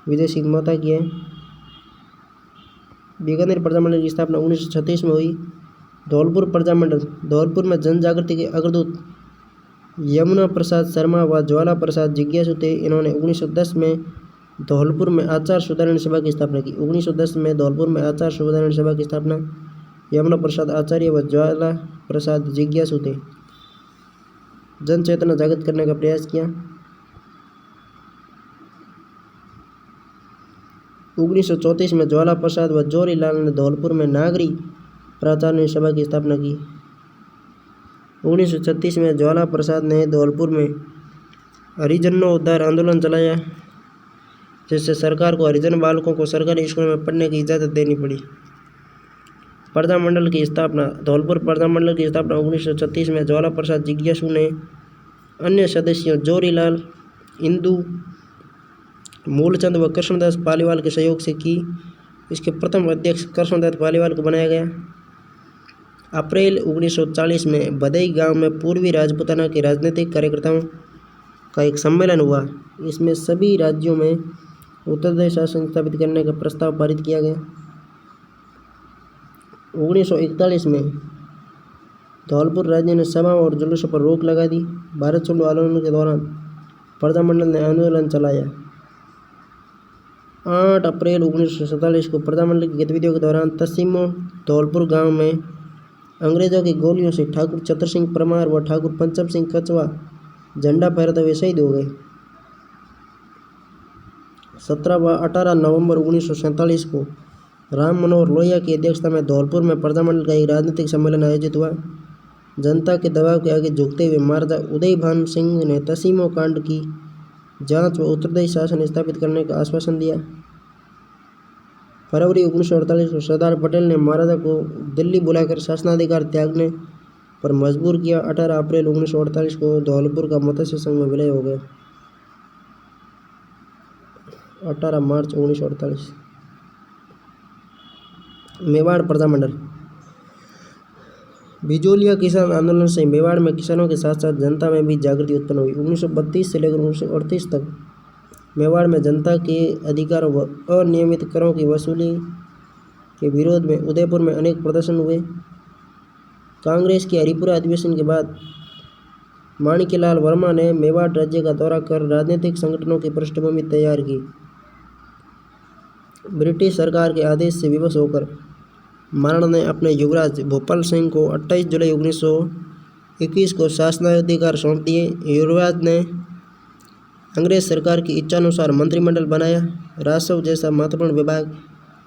विजय सिंह मोहता की है। बीकानेर प्रजामंडल की स्थापना 1936 में हुई। धौलपुर प्रजामंडल। धौलपुर में जन जागृति के अग्रदूत यमुना प्रसाद शर्मा व ज्वाला प्रसाद जिज्ञासु थे। इन्होंने 1910 में धौलपुर में आचार सुधारण सभा की स्थापना की। 1910 में धौलपुर में आचार सुधारण सभा की स्थापना यमुना प्रसाद आचार्य व ज्वाला प्रसाद जिज्ञासु थे। जन चेतना जागृत करने का प्रयास किया। 1934 में ज्वाला प्रसाद व जोरीलाल ने धौलपुर में नागरी प्राचार्य सभा की स्थापना की। 1936 में ज्वाला प्रसाद ने धौलपुर में हरिजनोद्धार आंदोलन चलाया, जिससे सरकार को हरिजन बालकों को सरकारी स्कूलों में पढ़ने की इजाज़त देनी पड़ी। प्रजामंडल की स्थापना। धौलपुर प्रजामंडल की स्थापना 1936 में ज्वाला प्रसाद जिज्ञासु ने अन्य सदस्यों जोरीलाल, इंदू, मूलचंद व कृष्णदास पालीवाल के सहयोग से की। इसके प्रथम अध्यक्ष कृष्णदास पालीवाल को बनाया गया। अप्रैल 1940 में भदई गांव में पूर्वी राजपूताना के राजनीतिक कार्यकर्ताओं का एक सम्मेलन हुआ। इसमें सभी राज्यों में उत्तरदायी शासन स्थापित करने का प्रस्ताव पारित किया गया। 1941 में धौलपुर राज्य ने सभाओं और जुलूसों पर रोक लगा दी। भारत छोड़ो आंदोलन के दौरान प्रजामंडल ने आंदोलन चलाया। 8 अप्रैल 1947 को प्रजामंडल की गतिविधियों के दौरान तसीमो धौलपुर गांव में अंग्रेजों की गोलियों से ठाकुर चतर सिंह परमार व ठाकुर पंचम सिंह कचवा झंडा फहराते हुए शहीद हो गए। 17 व 18 नवंबर 1947 को राम मनोहर लोहिया की अध्यक्षता में धौलपुर में प्रजामंडल का एक राजनीतिक सम्मेलन आयोजित हुआ। जनता के दबाव के आगे झुकते हुए महाराजा उदय भान सिंह ने तसीमो कांड की जांच व उत्तरदायी शासन स्थापित करने का आश्वासन दिया। फरवरी 1948 को सरदार पटेल ने महाराजा को दिल्ली बुलाकर शासनाधिकार त्यागने पर मजबूर किया। 18 अप्रैल 1948 को धौलपुर का मत्स्य संघ में विलय हो गया। 18 मार्च 1948। मेवाड़ प्रजामंडल। बिजोलिया किसान आंदोलन से मेवाड़ में किसानों के साथ साथ जनता में भी जागृति उत्पन्न हुई। 1932 से लेकर 1938 तक मेवाड़ में जनता के अधिकारों व अनियमित करों की वसूली के विरोध में उदयपुर में अनेक प्रदर्शन हुए। कांग्रेस के हरिपुरा अधिवेशन के बाद माणिक्यलाल वर्मा ने मेवाड़ राज्य का दौरा कर राजनीतिक संगठनों की पृष्ठभूमि तैयार की। ब्रिटिश सरकार के आदेश से विवश होकर महाराणा ने अपने युवराज भोपाल सिंह को 28 जुलाई 1921 को शासनाधिकार सौंप दिए। युवराज ने अंग्रेज सरकार की इच्छानुसार मंत्रिमंडल बनाया। राजस्व जैसा महत्वपूर्ण विभाग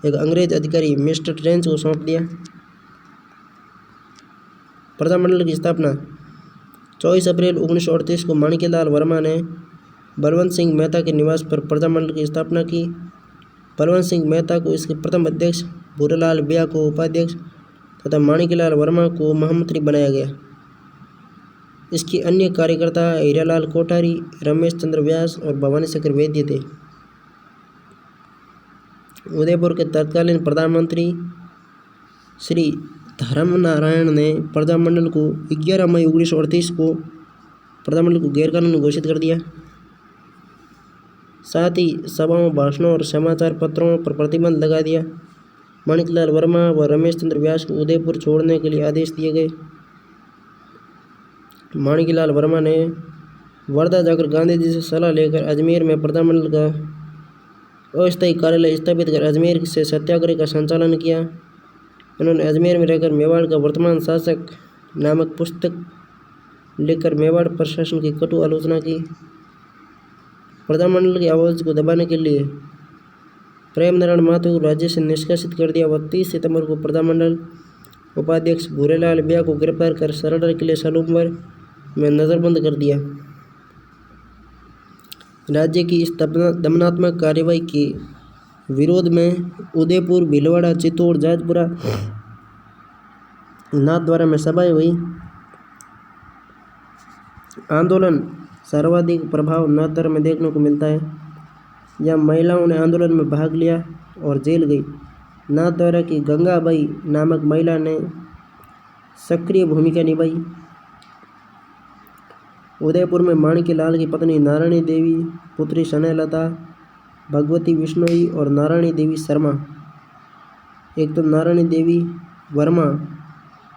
एक अंग्रेज अधिकारी मिस्टर ट्रेंच को सौंप दिया। प्रजामंडल की स्थापना। 24 अप्रैल 1938 को माणिक्यलाल वर्मा ने बलवंत सिंह मेहता के निवास पर प्रजामंडल की स्थापना की। बलवंत सिंह मेहता को इसके प्रथम अध्यक्ष, भूरेलाल बिया को उपाध्यक्ष तथा माणिक्यलाल वर्मा को महामंत्री बनाया गया। इसके अन्य कार्यकर्ता हीरालाल कोठारी, रमेश चंद्र व्यास और भवानी शंकर वैद्य थे। उदयपुर के तत्कालीन प्रधानमंत्री श्री धर्मनारायण ने प्रजामंडल को 11 मई 1938 को प्रजामंडल को गैरकानूनी घोषित कर दिया। साथ ही सभाओं, भाषणों और समाचार पत्रों पर प्रतिबंध लगा दिया। माणिक्यलाल वर्मा व रमेश चंद्र व्यास को उदयपुर छोड़ने के लिए आदेश दिए गए। माणिक्यलाल वर्मा ने वर्धा जाकर गांधी जी से सलाह लेकर अजमेर में प्रजामंडल का अस्थायी कार्यालय स्थापित कर अजमेर से सत्याग्रह का संचालन किया। उन्होंने अजमेर में रहकर मेवाड़ का वर्तमान शासक नामक पुस्तक लिखकर मेवाड़ प्रशासन की कटु आलोचना की। प्रजामंडल की आवाज़ को दबाने के लिए प्रेम नारायण महतो को राज्य से निष्कासित कर दिया व 30 सितंबर को प्रजामंडल उपाध्यक्ष भूरेलाल बिया को गिरफ्तार कर सरदार किले सलूमवर में नज़रबंद कर दिया। राज्य की इस दमनात्मक कार्रवाई के विरोध में उदयपुर, भीलवाड़ा, चित्तौड़, जाजपुरा, नाथद्वारा में सभाएं हुई। आंदोलन सर्वाधिक प्रभाव नाथद्वारा में देखने को मिलता है। यहाँ महिलाओं ने आंदोलन में भाग लिया और जेल गई। नाथद्वारा की गंगाबाई नामक महिला ने सक्रिय भूमिका निभाई। उदयपुर में माणिक्यलाल की पत्नी नारायणी देवी, पुत्री स्नेहलता, भगवती विश्नोई और नारायणी देवी शर्मा। एक तो नारायणी देवी वर्मा,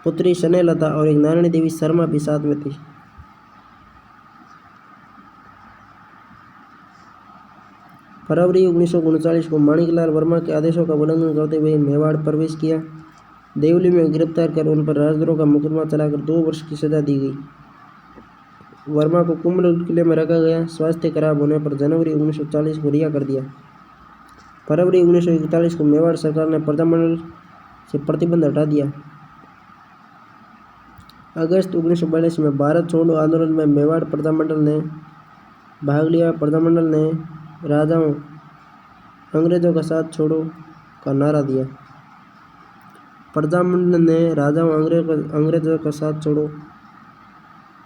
पुत्री स्नेहलता और एक नारायणी देवी शर्मा भी साथ में थी। फरवरी 1939 को माणिक्यलाल वर्मा के आदेशों का उल्लंघन करते हुए मेवाड़ प्रवेश किया। देवली में गिरफ्तार कर उन पर राजद्रोह का मुकदमा चलाकर 2 वर्ष की सजा दी गई। वर्मा को कुंभल किले में रखा गया। स्वास्थ्य खराब होने पर जनवरी 1940 को रिहा कर दिया। फरवरी 1941 को मेवाड़ सरकार ने प्रजामंडल से प्रतिबंध हटा दिया। अगस्त 1942 में भारत छोड़ो आंदोलन में मेवाड़ प्रजामंडल ने भाग लिया। प्रजामंडल ने राजाओं अंग्रेजों का साथ छोड़ो का नारा दिया। प्रजामंडल ने राजाओं अंग्रेजों का साथ छोड़ो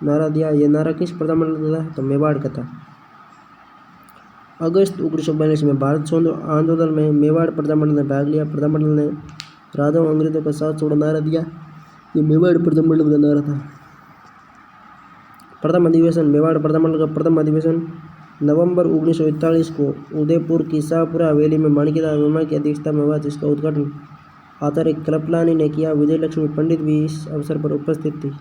नारा दिया। यह नारा किस प्रजामंडल का था? तो मेवाड़ का था। अगस्त 1942 में भारत छोड़ो आंदोलन में मेवाड़ प्रजामंडल ने भाग लिया। प्रजामंडल ने राजाओं अंग्रेजों का साथ छोड़ो नारा दिया। ये मेवाड़ प्रजामंडल का नारा था। प्रथम अधिवेशन मेवाड़ प्रजामंडल का प्रथम अधिवेशन नवंबर 1941 को उदयपुर की शाहपुरा हवेली में माणिक्यलाल वर्मा की अध्यक्षता में हुआ, जिसका उद्घाटन आचार्य कृपलानी ने किया। विजय लक्ष्मी पंडित भी इस अवसर पर उपस्थित थी।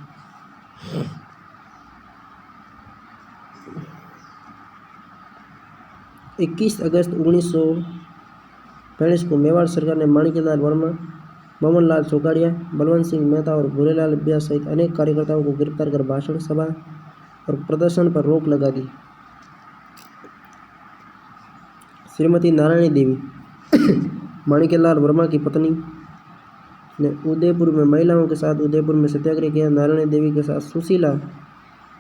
21 अगस्त 1945 को मेवाड़ सरकार ने माणिक्यलाल वर्मा, बमन लाल चौकाड़िया, बलवंत सिंह मेहता और भूरेलाल ब्यास सहित अनेक कार्यकर्ताओं को गिरफ्तार कर भाषण, सभा और प्रदर्शन पर रोक लगा दी। श्रीमती नारायणी देवी माणिक्यलाल वर्मा की पत्नी ने उदयपुर में महिलाओं के साथ उदयपुर में सत्याग्रह किया। नारायणी देवी के साथ सुशीला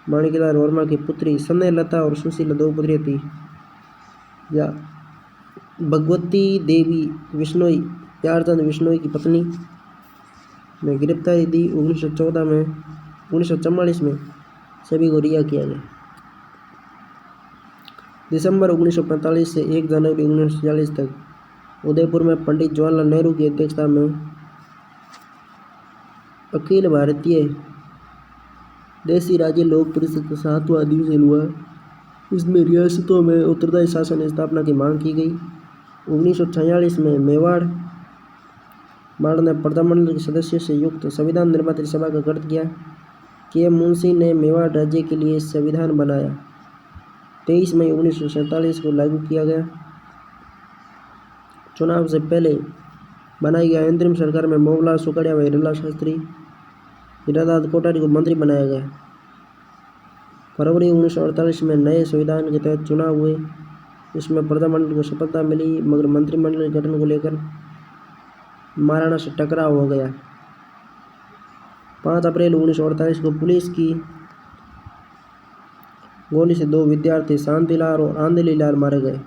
माणिक्यलाल वर्मा की पुत्री स्नेहलता और सुशीला दो पुत्रियां थी। या भगवती देवी विश्नोई प्यारचंद विश्नोई की पत्नी ने गिरफ्तारी दी। 1944 में सभी को रिहा किया गया। दिसंबर 1945 से 1 जनवरी 1946 तक उदयपुर में पंडित जवाहरलाल नेहरू की अध्यक्षता में अखिल भारतीय देसी राज्य लोक परिषद का 7वां अधिवेशन हुआ। इसमें रियासतों में उत्तरदायी शासन स्थापना की मांग की गई। 1946 में मेवाड़ ने प्रजामंडल के सदस्यों से युक्त संविधान निर्मात्री सभा का गठन किया। के मुंशी ने मेवाड़ राज्य के लिए संविधान बनाया। 23 मई 1947 को लागू किया गया। चुनाव से पहले बनाई गई अंतरिम सरकार में मोहनलाल सुखाड़िया व हीरालाल शास्त्री, हीरालाल कोठारी को मंत्री बनाया गया। फरवरी 1948 में नए संविधान के तहत चुनाव हुए। इसमें प्रजामंडल को सफलता मिली, मगर मंत्रिमंडल के गठन को लेकर महाराणा से टकराव हो गया। 5 अप्रैल 1948 को पुलिस की गोली से 2 विद्यार्थी शांतिलाल और आंदलीलाल मारे गए।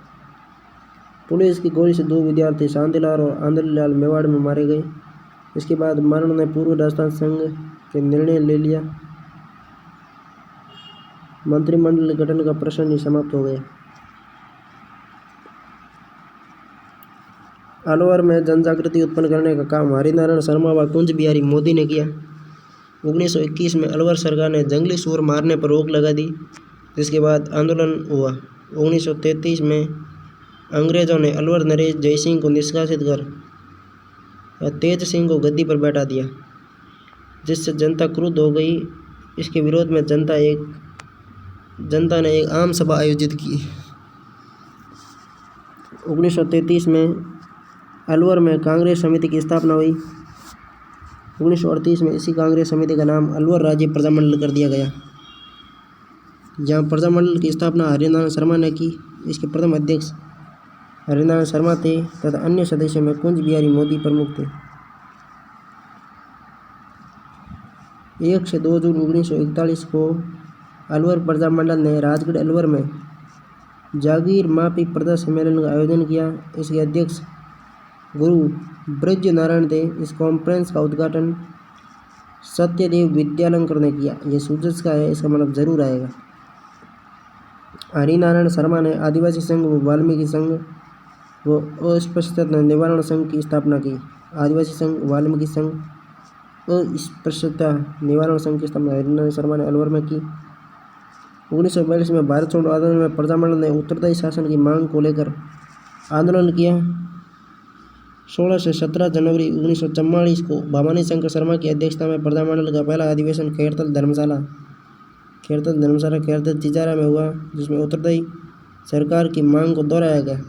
पुलिस की गोली से 2 विद्यार्थी शांतिलाल और आंदलीलाल मेवाड़ में मारे गए। इसके बाद महाराणा ने पूर्व राजस्थान संघ के निर्णय ले लिया। मंत्रिमंडल गठन का प्रश्न ही समाप्त हो गया। अलवर में जनजागृति उत्पन्न करने का काम हरिनारायण शर्मा व कुंज बिहारी मोदी ने किया। 1921 में अलवर सरकार ने जंगली सूअर मारने पर रोक लगा दी, जिसके बाद आंदोलन हुआ। 1933 में अंग्रेजों ने अलवर नरेश जयसिंह को निष्कासित कर तेज सिंह को गद्दी पर बैठा दिया, जिससे जनता क्रुद्ध हो गई। इसके विरोध में जनता ने एक आम सभा आयोजित की। 1933 में अलवर में कांग्रेस समिति की स्थापना हुई। 1938 में इसी कांग्रेस समिति का नाम अलवर राज्य प्रजामंडल कर दिया गया। जहां प्रजामंडल की स्थापना हरिनारायण शर्मा ने की। इसके प्रथम अध्यक्ष हरिनारायण शर्मा थे तथा अन्य सदस्यों में कुंज बिहारी मोदी प्रमुख थे। 1 से 2 जून 1941 को अलवर प्रजामंडल ने राजगढ़ अलवर में जागीर माफी प्रजा सम्मेलन का आयोजन किया। इसके अध्यक्ष गुरु ब्रज नारायण थे। इस कॉन्फ्रेंस का उद्घाटन सत्यदेव विद्यालंकर ने किया। यह सूचक का है, इसका मतलब जरूर आएगा। हरिनारायण शर्मा ने आदिवासी संघ व वाल्मीकि संघ व अस्पृश्यता निवारण संघ की स्थापना की। आदिवासी संघ, वाल्मीकि संघ, अस्पृश्यता निवारण संघ की स्थापना हरिनारायण शर्मा ने अलवर में की। 1942 में भारत छोड़ो आंदोलन में प्रजामंडल ने उत्तरदायी शासन की मांग को लेकर आंदोलन किया। 16 से 17 जनवरी 1944 को भवानी शंकर शर्मा की अध्यक्षता में प्रजामंडल का पहला अधिवेशन खैरतल धर्मशाला खैरतल चिजारा में हुआ, जिसमें उत्तरदायी सरकार की मांग को दोहराया गया।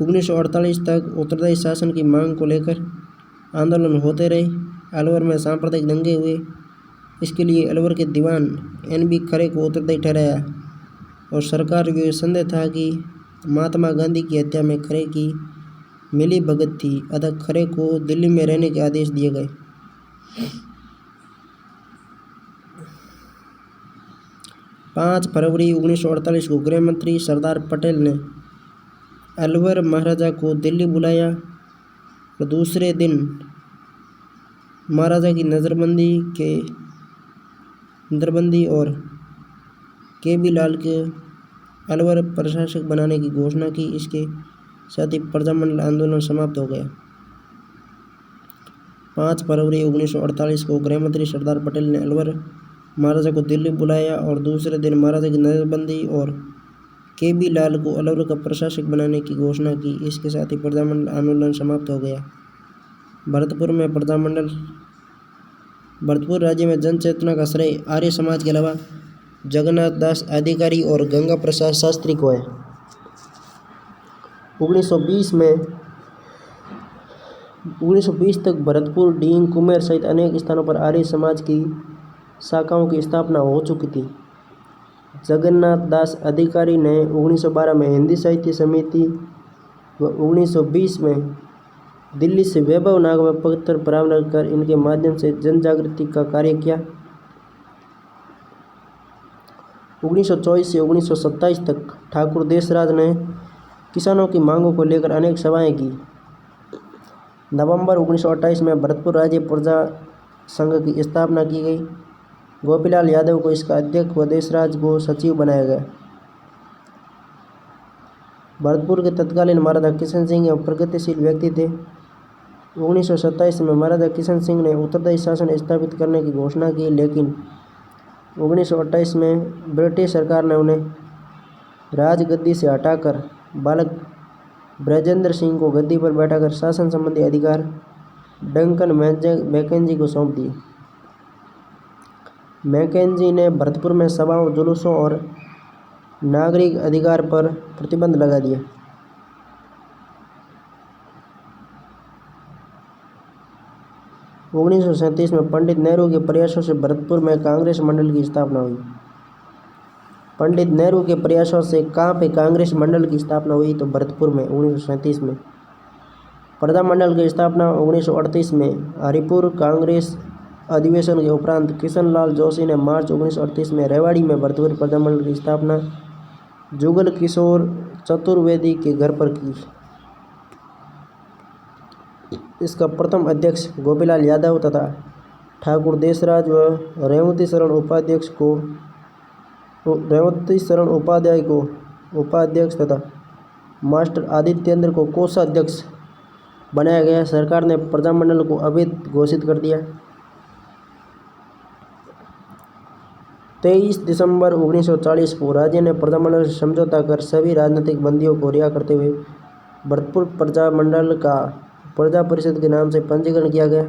1948 तक उत्तरदायी शासन की मांग को लेकर आंदोलन होते रहे। अलवर में सांप्रदायिक दंगे हुए। इसके लिए अलवर के दीवान NB खरे को उत्तरदायी ठहराया और सरकार को संदेह था कि महात्मा गांधी की हत्या में खरे की मिली भगत थी, अतः खरे को दिल्ली में रहने के आदेश दिए गए। 5 फरवरी 1948 को गृह मंत्री सरदार पटेल ने अलवर महाराजा को दिल्ली बुलाया और दूसरे दिन महाराजा की नज़रबंदी और KB लाल के अलवर प्रशासक बनाने की घोषणा की। इसके साथ ही प्रजामंडल आंदोलन समाप्त हो गया। 5 फरवरी 1948 को गृह मंत्री सरदार पटेल ने अलवर महाराजा को दिल्ली बुलाया और दूसरे दिन महाराजा की नज़रबंदी और KB लाल को अलवर का प्रशासक बनाने की घोषणा की। इसके साथ ही प्रजामंडल आंदोलन समाप्त हो गया। भरतपुर राज्य में जन चेतना का श्रेय आर्य समाज के अलावा जगन्नाथ दास अधिकारी और गंगा प्रसाद शास्त्री को है। 1920 तक भरतपुर, डींग, कुमेर सहित अनेक स्थानों पर आर्य समाज की शाखाओं की स्थापना हो चुकी थी। जगन्नाथ दास अधिकारी ने 1912 में हिंदी साहित्य समिति व 1920 में दिल्ली से वैभव नागवा पत्र प्रारंभ कर इनके माध्यम से जन जागृति का कार्य किया। 1924 से 1927 तक ठाकुर देशराज ने किसानों की मांगों को लेकर अनेक सभाएं की। नवंबर 1928 में भरतपुर राज्य प्रजा संघ की स्थापना की गई। गोपीलाल यादव को इसका अध्यक्ष व देशराज को सचिव बनाया गया। भरतपुर के तत्कालीन महाराजा किशन सिंह एक प्रगतिशील व्यक्ति थे। 1927 में महाराजा किशन सिंह ने उत्तरदायी शासन स्थापित करने की घोषणा की, लेकिन 1928 में ब्रिटिश सरकार ने उन्हें राजगद्दी से हटाकर बालक ब्रजेंद्र सिंह को गद्दी पर बैठाकर शासन संबंधी अधिकार डंकन मैकेंजी को सौंप दिए। मैकेंजी ने भरतपुर में सभाओं, जुलूसों और नागरिक अधिकार पर प्रतिबंध लगा दिया। 1937 में पंडित नेहरू के प्रयासों से भरतपुर में कांग्रेस मंडल की स्थापना हुई। पंडित नेहरू के प्रयासों से कहाँ पे कांग्रेस मंडल की स्थापना हुई? तो भरतपुर में 1937 में। प्रजामंडल की स्थापना 1938 में हरिपुर कांग्रेस अधिवेशन के उपरांत किशनलाल जोशी ने मार्च 1938 में रेवाड़ी में भरतपुर प्रजामंडल की स्थापना जुगल किशोर चतुर्वेदी के घर पर की। इसका प्रथम अध्यक्ष गोपीलाल यादव तथा ठाकुर देशराज व रेवती शरण उपाध्याय को उपाध्यक्ष तथा मास्टर आदित्येंद्र को कोषाध्यक्ष बनाया गया। सरकार ने प्रजामंडल को अवैध घोषित कर दिया। 23 दिसंबर 1940 को राज्य ने प्रजामंडल से समझौता कर सभी राजनीतिक बंदियों को रिहा करते हुए भरतपुर प्रजामंडल का प्रजा परिषद के नाम से पंजीकरण किया गया।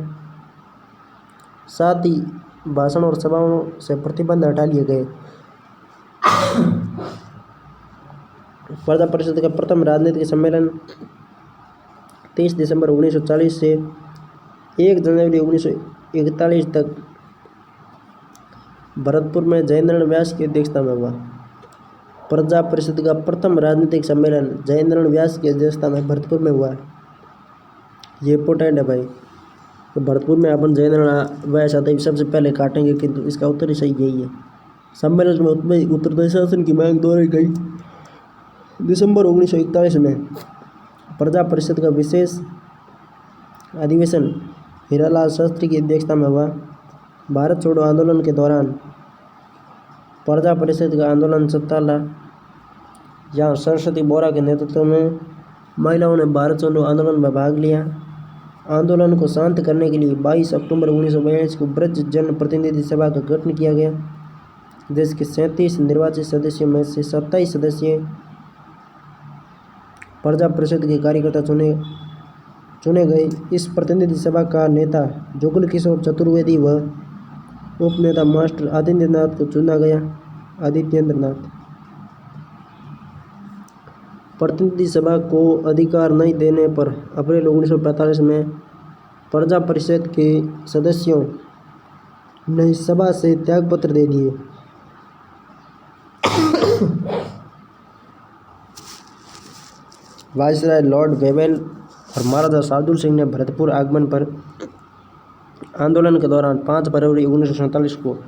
साथ ही भाषण और सभाओं से प्रतिबंध हटा लिए गए। प्रजा परिषद का प्रथम राजनीतिक सम्मेलन 23 दिसंबर 1940 से 1 जनवरी 1941 तक भरतपुर में जयेंद्र व्यास की अध्यक्षता में हुआ। प्रजा परिषद का प्रथम राजनीतिक सम्मेलन जयेंद्र व्यास की अध्यक्षता में भरतपुर में हुआ। ये इंपॉर्टेंट है भाई। तो भरतपुर में अपन जयेंद्र व्यास आते ही सबसे पहले काटेंगे, किंतु इसका उत्तर ही सही यही है। सम्मेलन में उत्तरदायी शासन की मांग दोहराई गई। दिसंबर 1941 में प्रजा परिषद का विशेष अधिवेशन हीरालाल शास्त्री की अध्यक्षता में हुआ। भारत छोड़ो आंदोलन के दौरान प्रजा परिषद का आंदोलन सत्ताला, जहाँ सरस्वती बोरा के नेतृत्व में महिलाओं ने भारत छोड़ो आंदोलन में भाग लिया। आंदोलन को शांत करने के लिए 22 अक्टूबर 1942 को ब्रज जन प्रतिनिधि सभा का गठन किया गया। देश के 37 निर्वाचित सदस्यों में से 27 सदस्य प्रजा परिषद के कार्यकर्ता चुने गए। इस प्रतिनिधि सभा का नेता जुगल किशोर चतुर्वेदी व उपनेता मास्टर आदित्यनाथ को चुना गया। आदित्येंद्रनाथ प्रतिनिधि सभा को अधिकार नहीं देने पर अप्रैल 1945 में प्रजा परिषद के सदस्यों ने सभा से त्यागपत्र दे दिए। वायसराय लॉर्ड वेवेल और महाराजा शार्दुल सिंह ने भरतपुर आगमन पर आंदोलन के दौरान 5 फरवरी 1947 को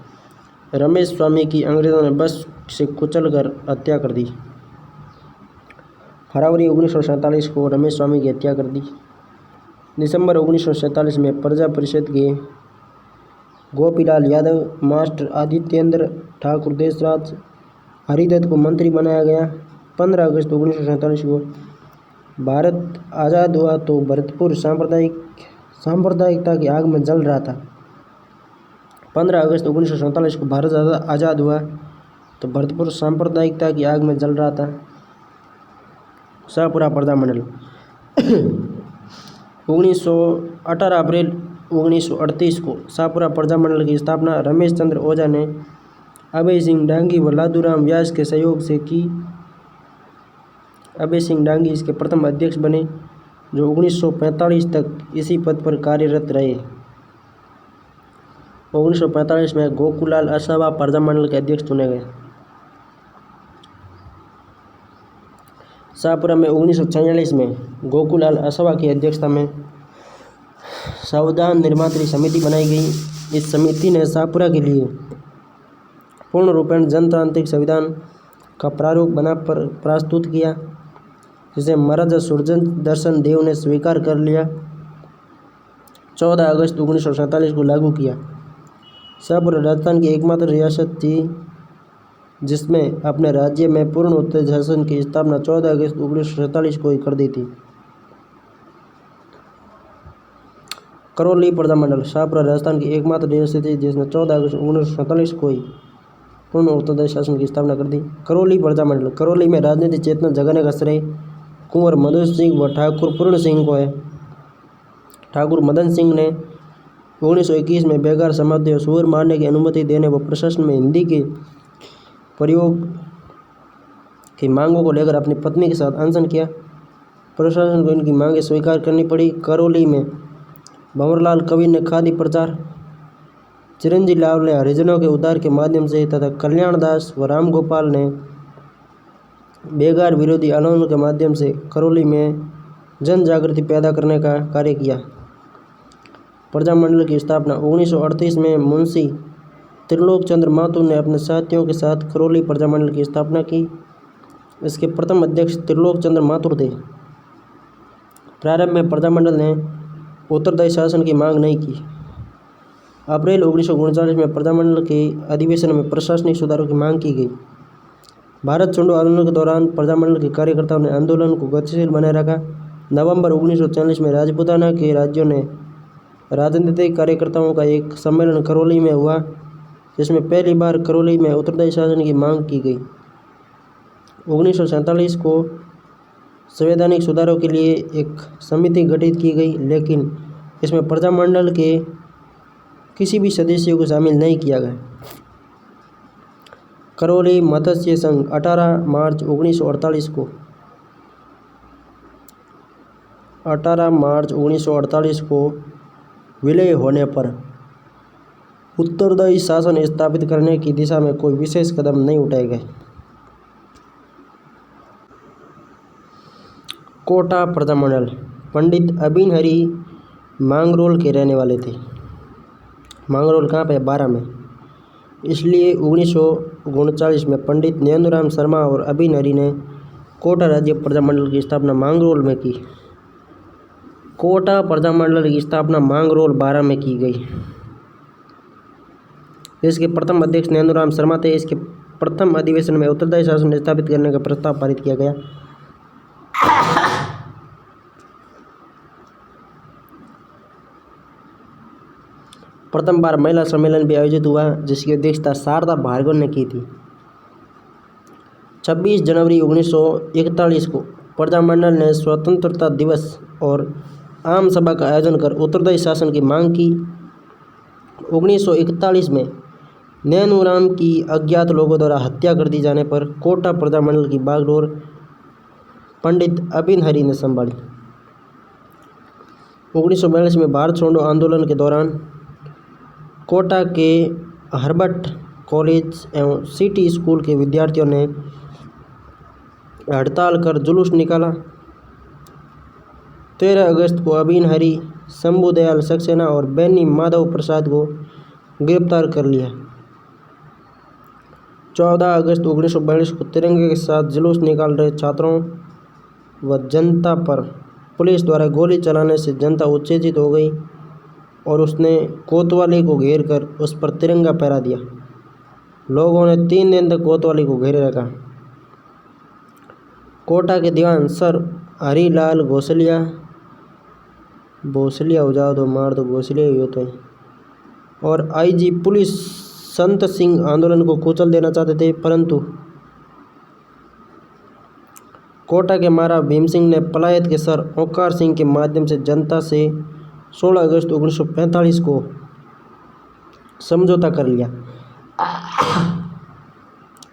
रमेश स्वामी की अंग्रेजों ने बस से कुचलकर हत्या कर दी। फरवरी 1947 को रमेश स्वामी की हत्या कर दी। दिसंबर 1947 में प्रजा परिषद के गोपीलाल यादव, मास्टर आदित्येंद्र ठाकुर देशराज हरिदत्त को मंत्री बनाया गया। 15 अगस्त 1947 को भारत आज़ाद हुआ तो भरतपुर सांप्रदायिकता की आग में जल रहा था। 15 अगस्त 1947 को भारत आज़ाद हुआ तो भरतपुर सांप्रदायिकता की आग में जल रहा था। शाहपुरा प्रजामंडल 18 अप्रैल 1938 को शाहपुरा प्रजामंडल की स्थापना रमेश चंद्र ओझा ने अभय सिंह डांगी व लादूराम व्यास के सहयोग से की। अभय सिंह डांगी इसके प्रथम अध्यक्ष बने, जो 1945 तक इसी पद पर कार्यरत रहे। 1945 में गोकुलाल असावा प्रजामंडल के अध्यक्ष चुने गए। शाहपुरा में 1946 में गोकुलाल असावा की अध्यक्षता में संविधान निर्मात्री समिति बनाई गई। इस समिति ने शाहपुरा के लिए पूर्ण रूपेण जनतांत्रिक संविधान का प्रारूप बना पर प्रस्तुत किया, जिसे महाराजा सूरदर्शन देव ने स्वीकार कर लिया। 14 अगस्त 1947 को लागू किया। शाहपुरा राजस्थान की एकमात्र रियासत थी जिसमें अपने राज्य में पूर्ण उत्तरी शासन की स्थापना 14 अगस्त 1947 को ही कर दी थी। करौली प्रजामंडल शाहपुरा राजस्थान की एकमात्र रियासत थी जिसने 14 अगस्त 1947 को ही पूर्ण उत्तरदायी शासन की स्थापना कर दी। करौली प्रजामंडल करौली में राजनीतिक चेतना जगाने का श्रेय कुंवर मधु सिंह व ठाकुर पूर्ण सिंह को है। ठाकुर मदन सिंह ने 1921 में बेगार समाप्ति और सूअर मारने की अनुमति देने व प्रशासन में हिंदी के प्रयोग की मांगों को लेकर अपनी पत्नी के साथ अनशन किया। प्रशासन को इनकी मांगें स्वीकार करनी पड़ी। करौली में भंवरलाल कवि ने खादी प्रचार, चिरंजीवी लाल ने हरिजनों के उद्धार के माध्यम से तथा कल्याण दास व राम गोपाल ने बेगार विरोधी आंदोलन के माध्यम से करौली में जन जागृति पैदा करने का कार्य किया। प्रजामंडल की स्थापना 1938 में मुंशी त्रिलोक चंद्र माथुर ने अपने साथियों के साथ करौली प्रजामंडल की स्थापना की। इसके प्रथम अध्यक्ष त्रिलोक चंद्र माथुर थे। प्रारंभ में प्रजामंडल ने उत्तरदायी शासन की मांग नहीं की। अप्रैल 1939 में प्रजामंडल के अधिवेशन में प्रशासनिक सुधारों की मांग की गई। भारत छोड़ो आंदोलन के दौरान प्रजामंडल के कार्यकर्ताओं ने आंदोलन को गतिशील बनाए रखा। नवंबर 1940 में राजपूताना के राज्यों ने राजनीतिक कार्यकर्ताओं का एक सम्मेलन करौली में हुआ, जिसमें पहली बार करौली में उत्तरदायी शासन की मांग की गई। 1947 को संवैधानिक सुधारों के लिए एक समिति गठित की गई, लेकिन इसमें प्रजामंडल के किसी भी सदस्य को शामिल नहीं किया गया। करौली मत्स्य संघ 18 मार्च 1948 को विलय होने पर उत्तरदायी शासन स्थापित करने की दिशा में कोई विशेष कदम नहीं उठाए गए। कोटा प्रजामंडल पंडित अबिन हरी मांगरोल के रहने वाले थे। मांगरोल कहाँ पे? 12 में। इसलिए 1939 में पंडित नैनूराम शर्मा और अबिन हरी ने कोटा राज्य प्रजामंडल की स्थापना मांगरोल में की। कोटा प्रजामंडल की स्थापना मांगरोल 12 में की गई। इसके प्रथम अध्यक्ष नैनूराम शर्मा थे। इसके प्रथम अधिवेशन में उत्तरदायी शासन स्थापित करने का प्रस्ताव पारित किया गया। प्रथम बार महिला सम्मेलन भी आयोजित हुआ, जिसकी अध्यक्षता शारदा भार्गव ने की थी। 26 जनवरी 1941 को प्रजामंडल ने स्वतंत्रता दिवस और आम सभा का आयोजन कर उत्तरदायी शासन की मांग की। 1941 में नैनूराम की अज्ञात लोगों द्वारा हत्या कर दी जाने पर कोटा प्रजामंडल की बागडोर पंडित अबिन हरी ने संभाली। 1942 में भारत छोड़ो आंदोलन के दौरान कोटा के हर्बर्ट कॉलेज एवं सिटी स्कूल के विद्यार्थियों ने हड़ताल कर जुलूस निकाला। 13 अगस्त को अबीन हरी, शंभू दयाल सक्सेना और बेनी माधव प्रसाद को गिरफ्तार कर लिया। 14 अगस्त 1942 को तिरंगे के साथ जुलूस निकाल रहे छात्रों व जनता पर पुलिस द्वारा गोली चलाने से जनता उत्तेजित हो गई और उसने कोतवाली को घेर कर उस पर तिरंगा फहरा दिया। लोगों ने 3 दिन तक कोतवाली को घेरे रखा। कोटा के दीवान सर हरिलाल भोसलिया हो जाओ तो मार दो घोसलिया ही होते हैं, और आईजी पुलिस संत सिंह आंदोलन को कुचल देना चाहते थे, परंतु कोटा के महाराज भीम सिंह ने पलायत के सर ओंकार सिंह के माध्यम से जनता से 16 अगस्त 1945 को समझौता कर लिया।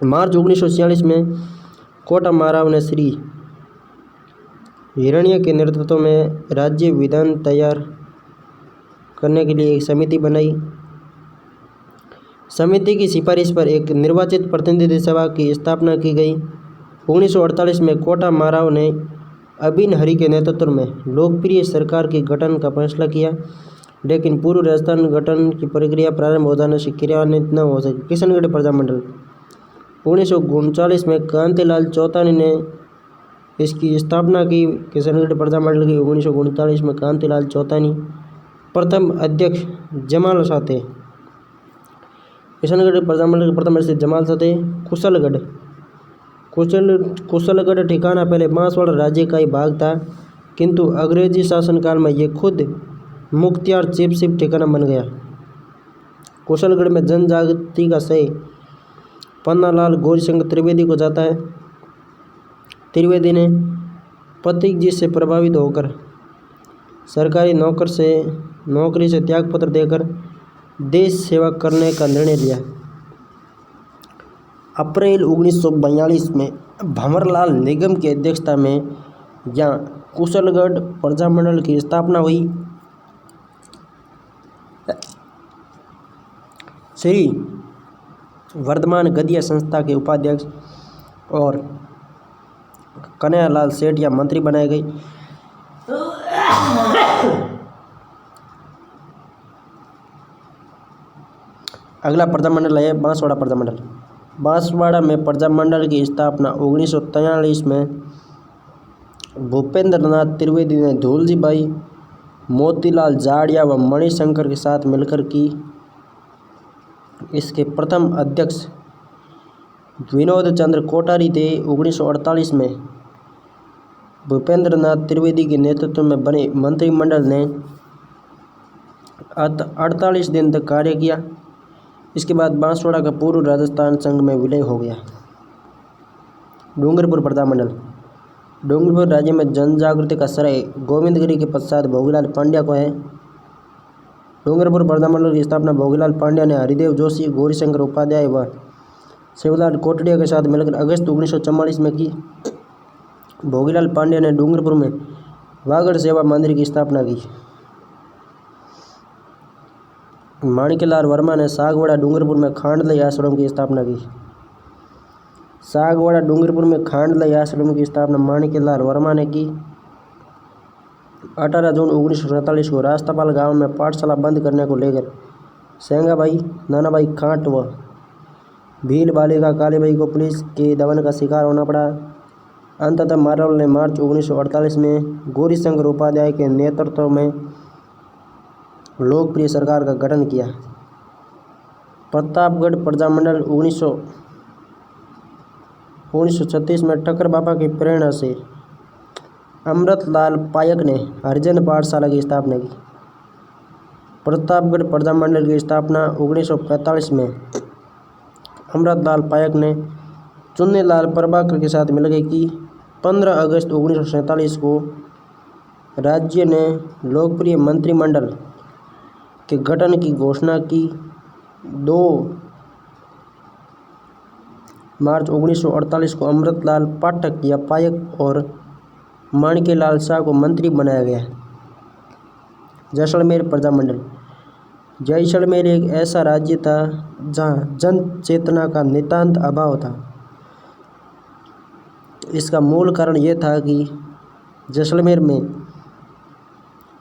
मार्च 1946 में कोटा महाराव ने श्री हिरण्य के नेतृत्व में राज्य विधान तैयार करने के लिए एक समिति बनाई। समिति की सिफारिश पर एक निर्वाचित प्रतिनिधि सभा की स्थापना की गई। 1948 में कोटा महाराव ने अबीन हरी के नेतृत्व में लोकप्रिय सरकार के गठन का फैसला किया, लेकिन पूर्व राजस्थान गठन की प्रक्रिया प्रारंभ हो जाने से क्रियान्वित न हो सकी। किशनगढ़ प्रजामंडल 1939 में कांतिलाल चौतानी ने इसकी स्थापना की। किशनगढ़ प्रजामंडल की 1939 में कांतिलाल चौतानी, प्रथम अध्यक्ष जमाल शाह थे। किशनगढ़ प्रजामंडल के प्रथम अध्यक्ष जमाल शाह थे। कुशलगढ़ ठिकाना पहले बांसवाड़ा राज्य का ही भाग था, किंतु अंग्रेजी शासनकाल में ये खुद मुख्तियार चिपसिप ठिकाना बन गया। कुशलगढ़ में जनजाति का श्रेय पन्नालाल गौरीशंकर त्रिवेदी को जाता है। त्रिवेदी ने पथिक जी से प्रभावित होकर सरकारी नौकरी से त्यागपत्र देकर देश सेवा करने का निर्णय लिया। अप्रैल 1942 में भंवरलाल निगम की अध्यक्षता में यहाँ कुशलगढ़ प्रजामंडल की स्थापना हुई। श्री वर्धमान गदिया संस्था के उपाध्यक्ष और कन्हैयालाल सेठिया मंत्री बनाए गए। अगला प्रजामंडल है बांसवाड़ा प्रजामंडल। बांसवाड़ा में प्रजामंडल की स्थापना 1943 में भूपेंद्र नाथ त्रिवेदी ने धूलजी बाई, मोतीलाल जाड़िया व मणिशंकर के साथ मिलकर की। इसके प्रथम अध्यक्ष विनोद चंद्र कोठारी थे। 1948 में भूपेंद्र नाथ त्रिवेदी के नेतृत्व में बने मंत्रिमंडल ने 48 दिन तक कार्य किया। इसके बाद बांसवाड़ा का पूर्व राजस्थान संघ में विलय हो गया। डूंगरपुर प्रजामंडल। डूंगरपुर राज्य में जनजागृति का श्रेय गोविंदगिरी के पश्चात भोगीलाल पांड्या को है। डूंगरपुर प्रजामंडल की स्थापना भोगीलाल पांड्या ने हरिदेव जोशी, गौरीशंकर उपाध्याय व शिवलाल कोटड़िया के साथ मिलकर अगस्त 1944 में की। भोगीलाल पांड्या ने डूंगरपुर में वागड़ सेवा मंदिर की स्थापना की। माणिक्यलाल वर्मा ने सागवाड़ा डूंगरपुर में खांडलई आश्रम की स्थापना की। सागवाड़ा डूंगरपुर में खांडलई आश्रम की स्थापना माणिक्यलाल वर्मा ने की। 18 जून 1947 को रास्तापाल गांव में पाठशाला बंद करने को लेकर सेंगाबाई, नानाबाई खांट व भील बालिका कालीबाई को पुलिस के दमन का शिकार होना पड़ा। अंततः मारवाल ने मार्च 1948 में गौरीशंकर उपाध्याय के नेतृत्व में लोकप्रिय सरकार का गठन किया। प्रतापगढ़ प्रजामंडल 1936 में ठक्कर बाबा की प्रेरणा से अमृतलाल पायक ने हरिजन पाठशाला की स्थापना की। प्रतापगढ़ प्रजामंडल की स्थापना 1945 में अमृतलाल पायक ने चुन्नीलाल प्रभाकर के साथ मिलकर की। 15 अगस्त 1947 को राज्य ने लोकप्रिय मंत्रिमंडल के गठन की घोषणा की। 2 मार्च 1948 को अमृतलाल पाठक या पायक और माणिक्यलाल शाह को मंत्री बनाया गया। जैसलमेर प्रजामंडल। जैसलमेर एक ऐसा राज्य था जहाँ जन चेतना का नितांत अभाव था। इसका मूल कारण यह था कि जैसलमेर में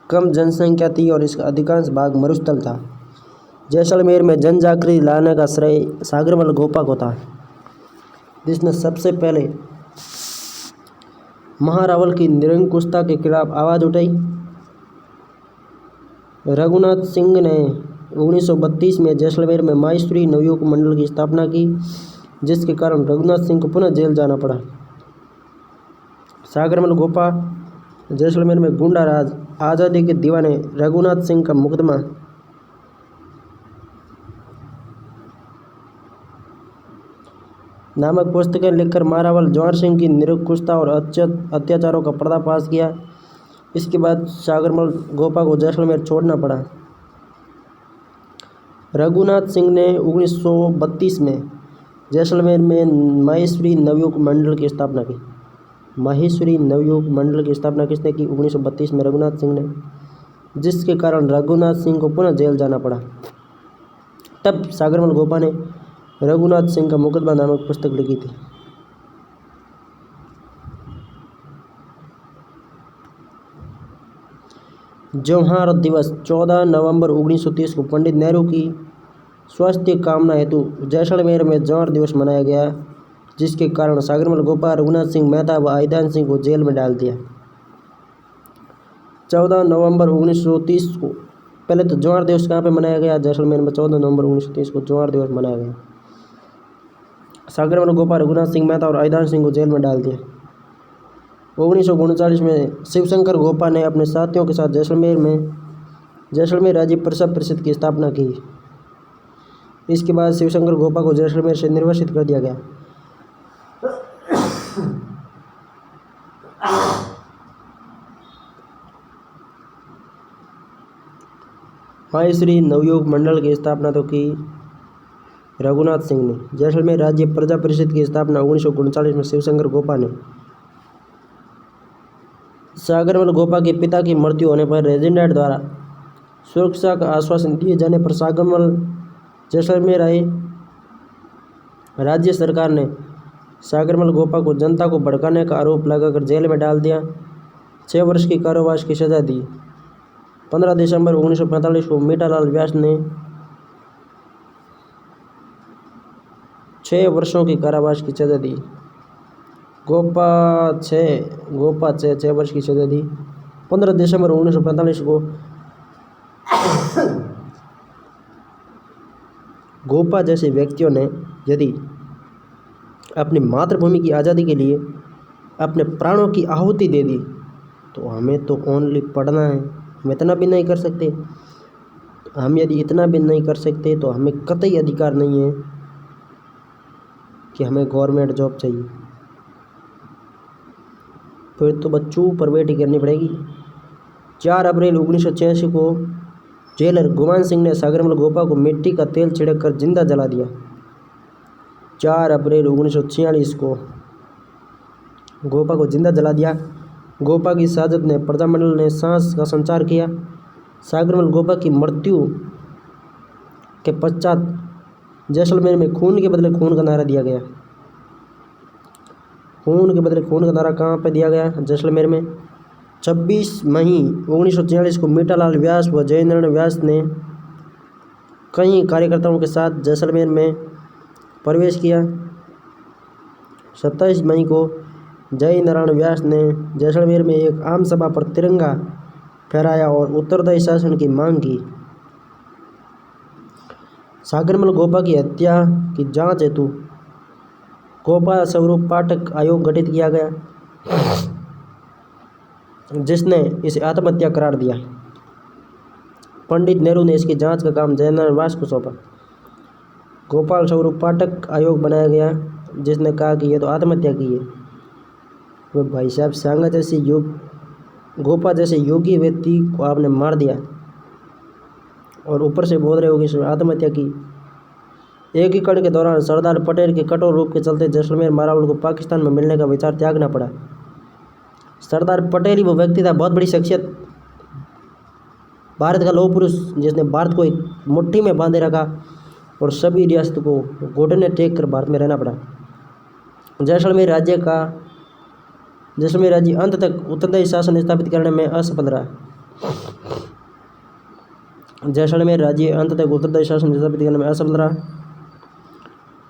कम जनसंख्या थी और इसका अधिकांश भाग मरुस्थल था। जैसलमेर में जन जागृति लाने का श्रेय सागरमल गोपा को था, जिसने सबसे पहले महारावल की निरंकुशता के खिलाफ आवाज़ उठाई। रघुनाथ सिंह ने 1932 में जैसलमेर में माहेश्वरी नवयुवक मंडल की स्थापना की, जिसके कारण रघुनाथ सिंह को पुनः जेल जाना पड़ा। सागरमल गोपा जैसलमेर में गुंडा राज, आज़ादी के दीवाने रघुनाथ सिंह का मुकदमा नामक पुस्तकें लिखकर महारावल जवाहर सिंह की निरंकुशता और अत्याचारों का पर्दाफाश किया। इसके बाद सागरमल गोपा को जैसलमेर छोड़ना पड़ा। रघुनाथ सिंह ने 1932 में जैसलमेर में माहेश्वरी नवयुवक मंडल की स्थापना की। माहेश्वरी नवयुवक मंडल की स्थापना किसने की? 1932 में रघुनाथ सिंह ने, जिसके कारण रघुनाथ सिंह को पुनः जेल जाना पड़ा। तब सागरमल गोपा ने रघुनाथ सिंह का मुकदमा नामक पुस्तक लिखी थी। जवाहर दिवस 14 नवंबर 1930 को पंडित नेहरू की स्वास्थ्य कामना हेतु जैसलमेर में जवाहर दिवस मनाया गया, जिसके कारण सागरमल गोपा, रघुनाथ सिंह मेहता व आईदान सिंह को जेल में डाल दिया। 14 नवंबर 1930 को पहले तो जवाहर दिवस कहाँ पे मनाया गया? जैसलमेर में 14 नवंबर 1930 को जवाहर दिवस मनाया गया। सागरमल गोपा, रघुनाथ सिंह मेहता और आईदान सिंह को जेल में डाल दिया। 1939 में शिवशंकर गोपा ने अपने साथियों के साथ जैसलमेर राज्य परिषद की स्थापना की। इसके बाद शिवशंकर गोपा को जैसलमेर से निर्वासित कर दिया गया। माहेश्वरी नवयुवक मंडल की स्थापना तो की रघुनाथ सिंह ने। जैसलमेर राज्य प्रजा परिषद की स्थापना 1939 में शिवशंकर गोपा ने। सागरमल गोपा के पिता की मृत्यु होने पर रेजिडेंट द्वारा सुरक्षा का आश्वासन दिए जाने पर सागरमल जैसलमेर आए। राज्य सरकार ने सागरमल गोपा को जनता को भड़काने का आरोप लगाकर जेल में डाल दिया। 6 वर्ष की कारावास की सजा दी। 15 दिसंबर 1945 को मीठालाल व्यास ने 6 वर्षों की कारावास की सजा दी। गोपा 6 वर्ष की सजा दी। 15 दिसंबर 1945 को गोपा जैसे व्यक्तियों ने यदि अपनी मातृभूमि की आज़ादी के लिए अपने प्राणों की आहुति दे दी, तो हमें तो ओनली पढ़ना है। हम इतना भी नहीं कर सकते। हम यदि इतना भी नहीं कर सकते तो हमें कतई अधिकार नहीं है कि हमें गवर्नमेंट जॉब चाहिए। फिर तो बच्चों पर बेटी करनी पड़ेगी। 4 अप्रैल 1986 को जेलर गुमान सिंह ने सागरमल गोपा को मिट्टी का तेल छिड़क कर जिंदा जला दिया। 4 अप्रैल 1946 को गोपा को जिंदा जला दिया। गोपा की शहादत ने प्रजामंडल ने सांस का संचार किया। सागरमल गोपा की मृत्यु के पश्चात जैसलमेर में खून के बदले खून का नारा दिया गया। खून के बदले खून का नारा कहाँ पे दिया गया? जैसलमेर में। 26 मई 1946 को मीठालाल व्यास व जयनारायण व्यास ने कई कार्यकर्ताओं के साथ जैसलमेर में प्रवेश किया। 27 मई को जयनारायण व्यास ने जैसलमेर में एक आम सभा पर तिरंगा फहराया और उत्तरदायी शासन की मांग की। सागरमल गोपा की हत्या की जांच हेतु गोपा स्वरूप पाठक आयोग गठित किया गया, जिसने इसे आत्महत्या करार दिया। पंडित नेहरू ने इसकी जांच का काम जयनारायण व्यास को सौंपा। गोपाल स्वरूप पाठक आयोग बनाया गया, जिसने कहा कि यह तो आत्महत्या की है। वो भाई साहब, सांगा जैसे गोपा जैसे योगी व्यक्ति को आपने मार दिया और ऊपर से बोल रहे हो कि इसने आत्महत्या की। एकीकरण के दौरान सरदार पटेल के कठोर रूप के चलते जैसलमेर महारावल को पाकिस्तान में मिलने का विचार त्यागना पड़ा। सरदार पटेल ही वो व्यक्ति था, बहुत बड़ी शख्सियत। भारत का लौह पुरुष जिसने भारत को एक मुट्ठी में बांधे रखा और सभी रियासत को घुटने टेक कर भारत में रहना पड़ा। जैसलमेर राज्य अंत तक उत्तरदायी शासन स्थापित करने में असफल रहा। जैसलमेर राज्य अंत तक उत्तरदायी शासन स्थापित करने में असफल रहा।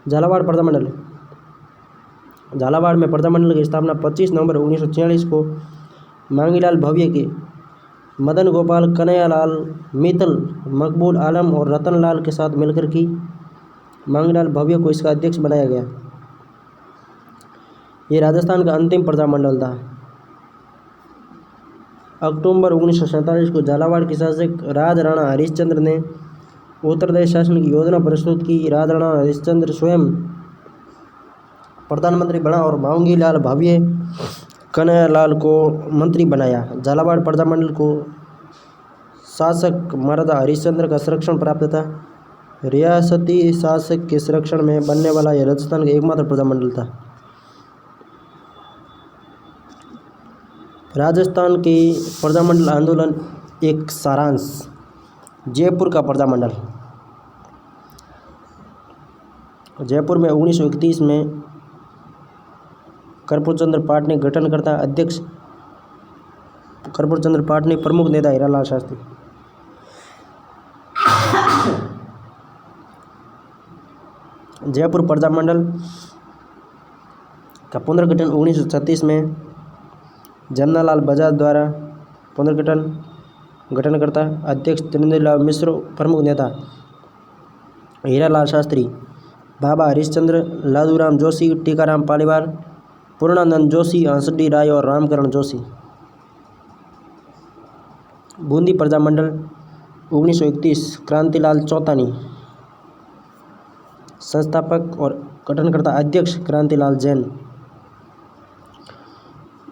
झालावाड़ प्रजामंडल। झालावाड़ में प्रजामंडल की स्थापना 25 नवंबर 1946 को मांगीलाल भव्य के मदन गोपाल, कन्हैयालाल, मित्तल, मकबूल आलम और रतनलाल के साथ मिलकर की। मांगीलाल भव्य को इसका अध्यक्ष बनाया गया। ये राजस्थान का अंतिम प्रजामंडल था। अक्टूबर 1947 को झालावाड़ के शासक राजराणा हरिश्चंद्र ने उत्तरदायी शासन की योजना प्रस्तुत की। राजराणा हरिश्चंद्र स्वयं प्रधानमंत्री बना और मांगीलाल भव्य, कन्हैयालाल को मंत्री बनाया। झालावाड़ प्रजामंडल को शासक महाराजा हरिश्चंद्र का संरक्षण प्राप्त था। रियासती शासक के संरक्षण में बनने वाला यह राजस्थान का एकमात्र प्रजामंडल था। राजस्थान के प्रजामंडल आंदोलन एक सारांश। जयपुर का प्रजामंडल। जयपुर में 1931 में कर्पूर चंद्र पाटनी गठनकर्ता अध्यक्ष कर्पूर चंद्र पाटनी, प्रमुख नेता हीरालाल शास्त्री। जयपुर प्रजामंडल का पुनर्गठन 1936 में जमनालाल बजाज द्वारा पुनर्गठन। गठनकर्ता अध्यक्ष त्रिनेत्रलाल मिश्र, प्रमुख नेता हीरालाल शास्त्री, बाबा हरिश्चंद्र, लादूराम जोशी, टीकाराम पालीवाल, पूर्णानंद जोशी, हंसडी राय और रामकरण जोशी। बूंदी प्रजामंडल 1931 क्रांतिलाल चौतानी, संस्थापक और गठनकर्ता अध्यक्ष क्रांतिलाल जैन।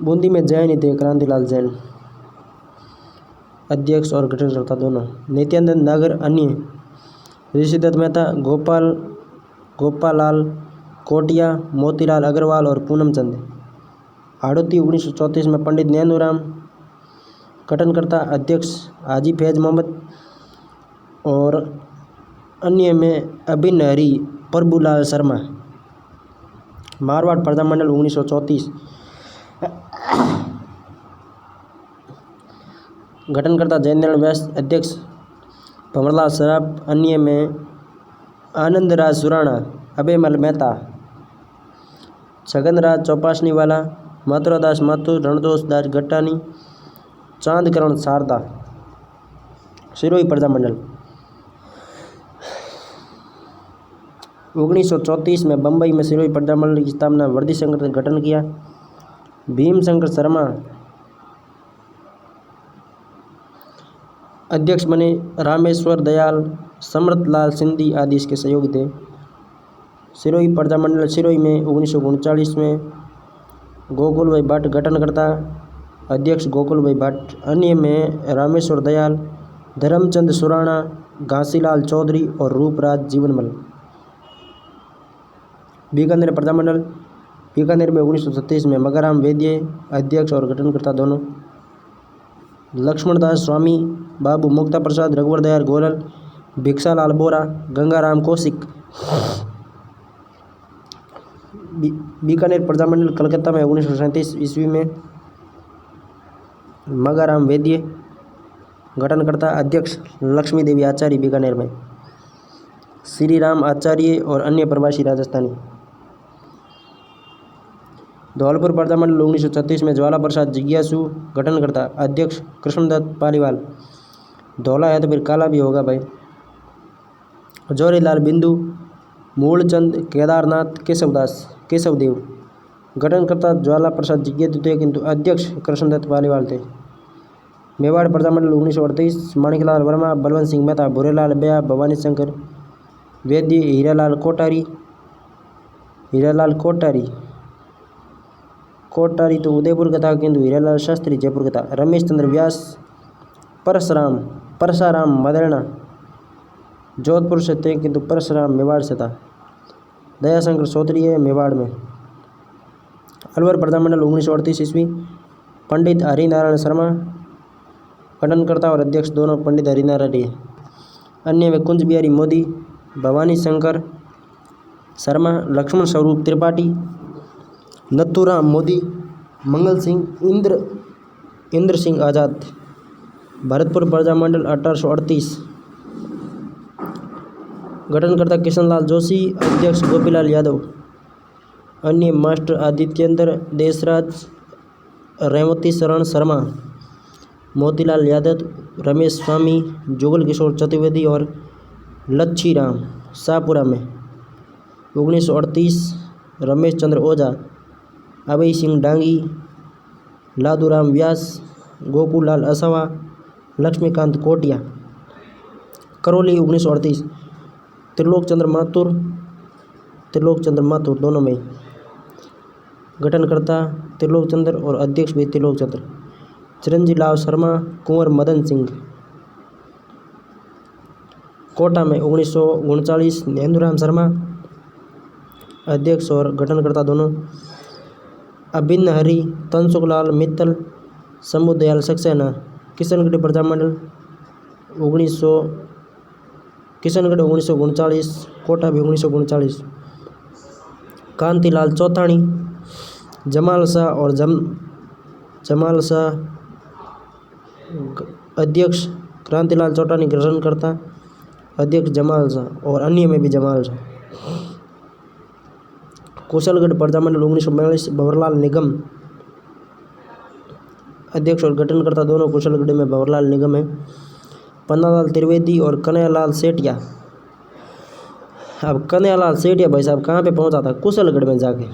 बूंदी में जैन ही थे, क्रांतिलाल जैन अध्यक्ष और गठनकर्ता दोनों। नित्यानंद नागर अन्य, ऋषिदत्त मेहता, गोपालाल कोटिया, मोतीलाल अग्रवाल और पूनमचंद। हाड़ौती 1934 में पंडित नैनूराम, गठनकर्ता अध्यक्ष हाजी फैज मोहम्मद और अन्य में अभिन्न हरि, प्रभुलाल शर्मा। मारवाड़ प्रजामंडल 1934 गठनकर्ता जयेंद्र व्यास, अध्यक्ष भंवरलाल सराफ, अन्य में आनंदराज सुराणा, अभयमल मेहता, छगनराज चौपासनीवाला, मथुरादास माथुर, रणदोस दास गट्टानी, चांदकरण शारदा। सिरोही प्रजामंडल 1934 में बम्बई में सिरोही प्रजामंडल की स्थापना वर्दी शंकर ने गठन किया। भीमशंकर शर्मा अध्यक्ष बने। रामेश्वर दयाल, समृतलाल सिंधी आदि इसके सहयोगी थे। सिरोही प्रजामंडल सिरोही में 1939 में गोकुल भाई भट्ट, गठनकर्ता अध्यक्ष गोकुल भाई भट्ट, अन्य में रामेश्वर दयाल, धर्मचंद सुराणा, घासीलाल चौधरी और रूपराज जीवनमल। बीकानेर प्रजामंडल बीकानेर में 1937 में मगाराम वैद्य, अध्यक्ष और गठनकर्ता दोनों। लक्ष्मणदास स्वामी, बाबू मुक्ता प्रसाद, रघुवर दयाल गोयल, भिक्षालाल बोरा, गंगाराम कौशिक। बीकानेर प्रजामंडल कलकत्ता में 1937 ईस्वी में मगाराम वैद्य, गठनकर्ता अध्यक्ष लक्ष्मी देवी आचार्य, बीकानेर में श्री राम आचार्य और अन्य प्रवासी राजस्थानी। धौलपुर प्रजामंडल 1936 में ज्वाला प्रसाद जिज्ञासु, गठनकर्ता अध्यक्ष कृष्णदत्त पालीवाल। धौला है तो फिर काला भी होगा भाई। जोरीलाल बिंदु, मूलचंद, केदारनाथ, केशवदेव। गठनकर्ता ज्वाला प्रसाद जिज्ञासु थे किंतु अध्यक्ष कृष्णदत्त पालीवाल थे। मेवाड़ प्रजामंडल 1938 माणिकलाल वर्मा, बलवंत सिंह मेहता, भूरेलाल बेया, भवानी शंकर वैद्य, हीरालाल कोटारी तो उदयपुर का था किंतु हीरालाल शास्त्री जयपुर का था। रमेश चंद्र व्यास, परसाराम मदेरणा जोधपुर से थे किंतु परशुराम मेवाड़ से था। दयाशंकर चौधरी है मेवाड़ में। अलवर प्रजामंडल 1938 ईस्वी पंडित हरिनारायण शर्मा, गठनकर्ता और अध्यक्ष दोनों पंडित हरिनारायण रेड्डी। अन्य में कुंज बिहारी मोदी, भवानी शंकर शर्मा, लक्ष्मण स्वरूप त्रिपाठी, नथुराम मोदी, मंगल सिंह, इंद्र सिंह आज़ाद। भरतपुर प्रजामंडल 1838। गठनकर्ता किशनलाल जोशी, अध्यक्ष गोपीलाल यादव। अन्य मास्टर आदित्येंद्र देशराज, रेवती शरण शर्मा, मोतीलाल यादव, रमेश स्वामी, जुगल किशोर चतुर्वेदी और लच्छीराम। शाहपुरा में 1938 रमेश चंद्र ओझा, अभय सिंह डांगी, लादूराम व्यास, गोकुललाल असावा, लक्ष्मीकांत कोटिया। करौली 1938 त्रिलोक चंद्र माथुर दोनों में। गठनकर्ता त्रिलोक चंद्र और अध्यक्ष भी त्रिलोक चंद्र। चिरंजीव लाल शर्मा, कुंवर मदन सिंह। कोटा में 1939 नेंदुराम शर्मा, अध्यक्ष और गठनकर्ता दोनों। अभिन्न हरि, तनसुखलाल मित्तल, शंभुदयाल सक्सेना। किशनगढ़ प्रजामंडल 1939, कोटा भी 1939। कांतिलाल चौथाणी, जमाल शाह अध्यक्ष, क्रांतिलाल चौटानी गठनकर्ता, अध्यक्ष जमाल शाह और अन्य में भी जमाल शाह। कुशलगढ़ प्रजामंडल 1942 भंवरलाल निगम, अध्यक्ष और गठनकर्ता दोनों कुशलगढ़ में भंवरलाल निगम है। पन्नालाल त्रिवेदी और कन्हैयालाल सेठिया। अब कन्हैयालाल सेठिया भाई साहब कहाँ पे पहुंचा था? कुशलगढ़ में जाके।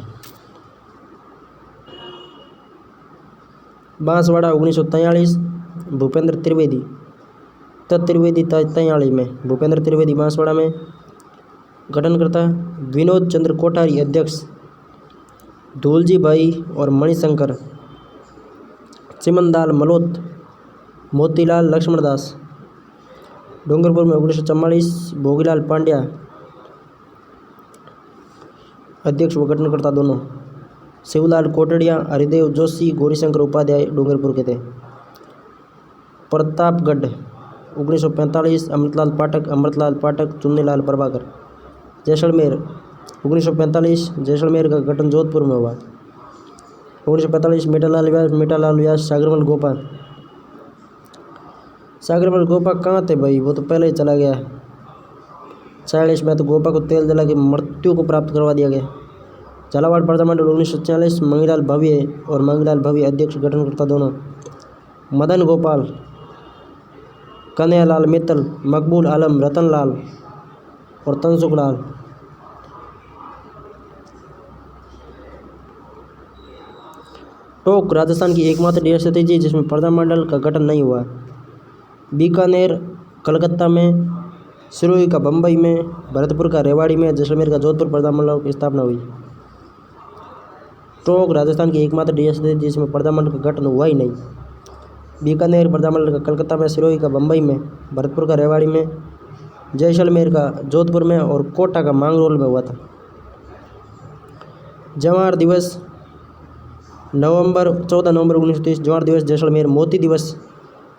बांसवाड़ा 1943 भूपेंद्र त्रिवेदी, त्रिवेदी 43 में भूपेंद्र त्रिवेदी बांसवाड़ा में। गठनकर्ता विनोद चंद्र कोठारी, अध्यक्ष धूलजी भाई और मणिशंकर, चिमनदाल मलोत, मोतीलाल लक्ष्मणदास। डूंगरपुर में 1944 भोगीलाल पांड्या, अध्यक्ष व गठनकर्ता दोनों। शिवलाल कोटड़िया, हरिदेव जोशी, गौरीशंकर उपाध्याय डूंगरपुर के थे। प्रतापगढ़ 1945 अमृतलाल पाठक, चुन्नीलाल प्रभाकर। जैसलमेर 1945 जैसलमेर का गठन जोधपुर में हुआ। 1945 मीठालाल व्यास, सागरमल गोपा कहाँ थे भाई? वो तो पहले ही चला गया। 40 में तो गोपा को तेल जला के मृत्यु को प्राप्त करवा दिया गया। झालावाड़ प्रजामंडल 1946 मंगीलाल भव्य अध्यक्ष, गठनकर्ता दोनों। मदन गोपाल, कन्हैयालाल मित्तल, मकबूल आलम, रतनलाल और तनसुखलाल। टोंक राजस्थान की एकमात्र रियासत थी जिसमें प्रजामंडल का गठन नहीं हुआ। बीकानेर कलकत्ता में, सिरोही का बम्बई में, भरतपुर का रेवाड़ी में, जैसलमेर का जोधपुर प्रजामंडल की स्थापना हुई। टोंक राजस्थान की एकमात्र रियासत थी जिसमें प्रजामंडल का गठन हुआ ही नहीं। बीकानेर प्रजामंडल का कलकत्ता में, सिरोही का बम्बई में, भरतपुर का रेवाड़ी में, जैसलमेर का जोधपुर में और कोटा का मांगरोल में हुआ था। जवाहर दिवस 14 नवंबर 1930 जवाहर दिवस जैसलमेर।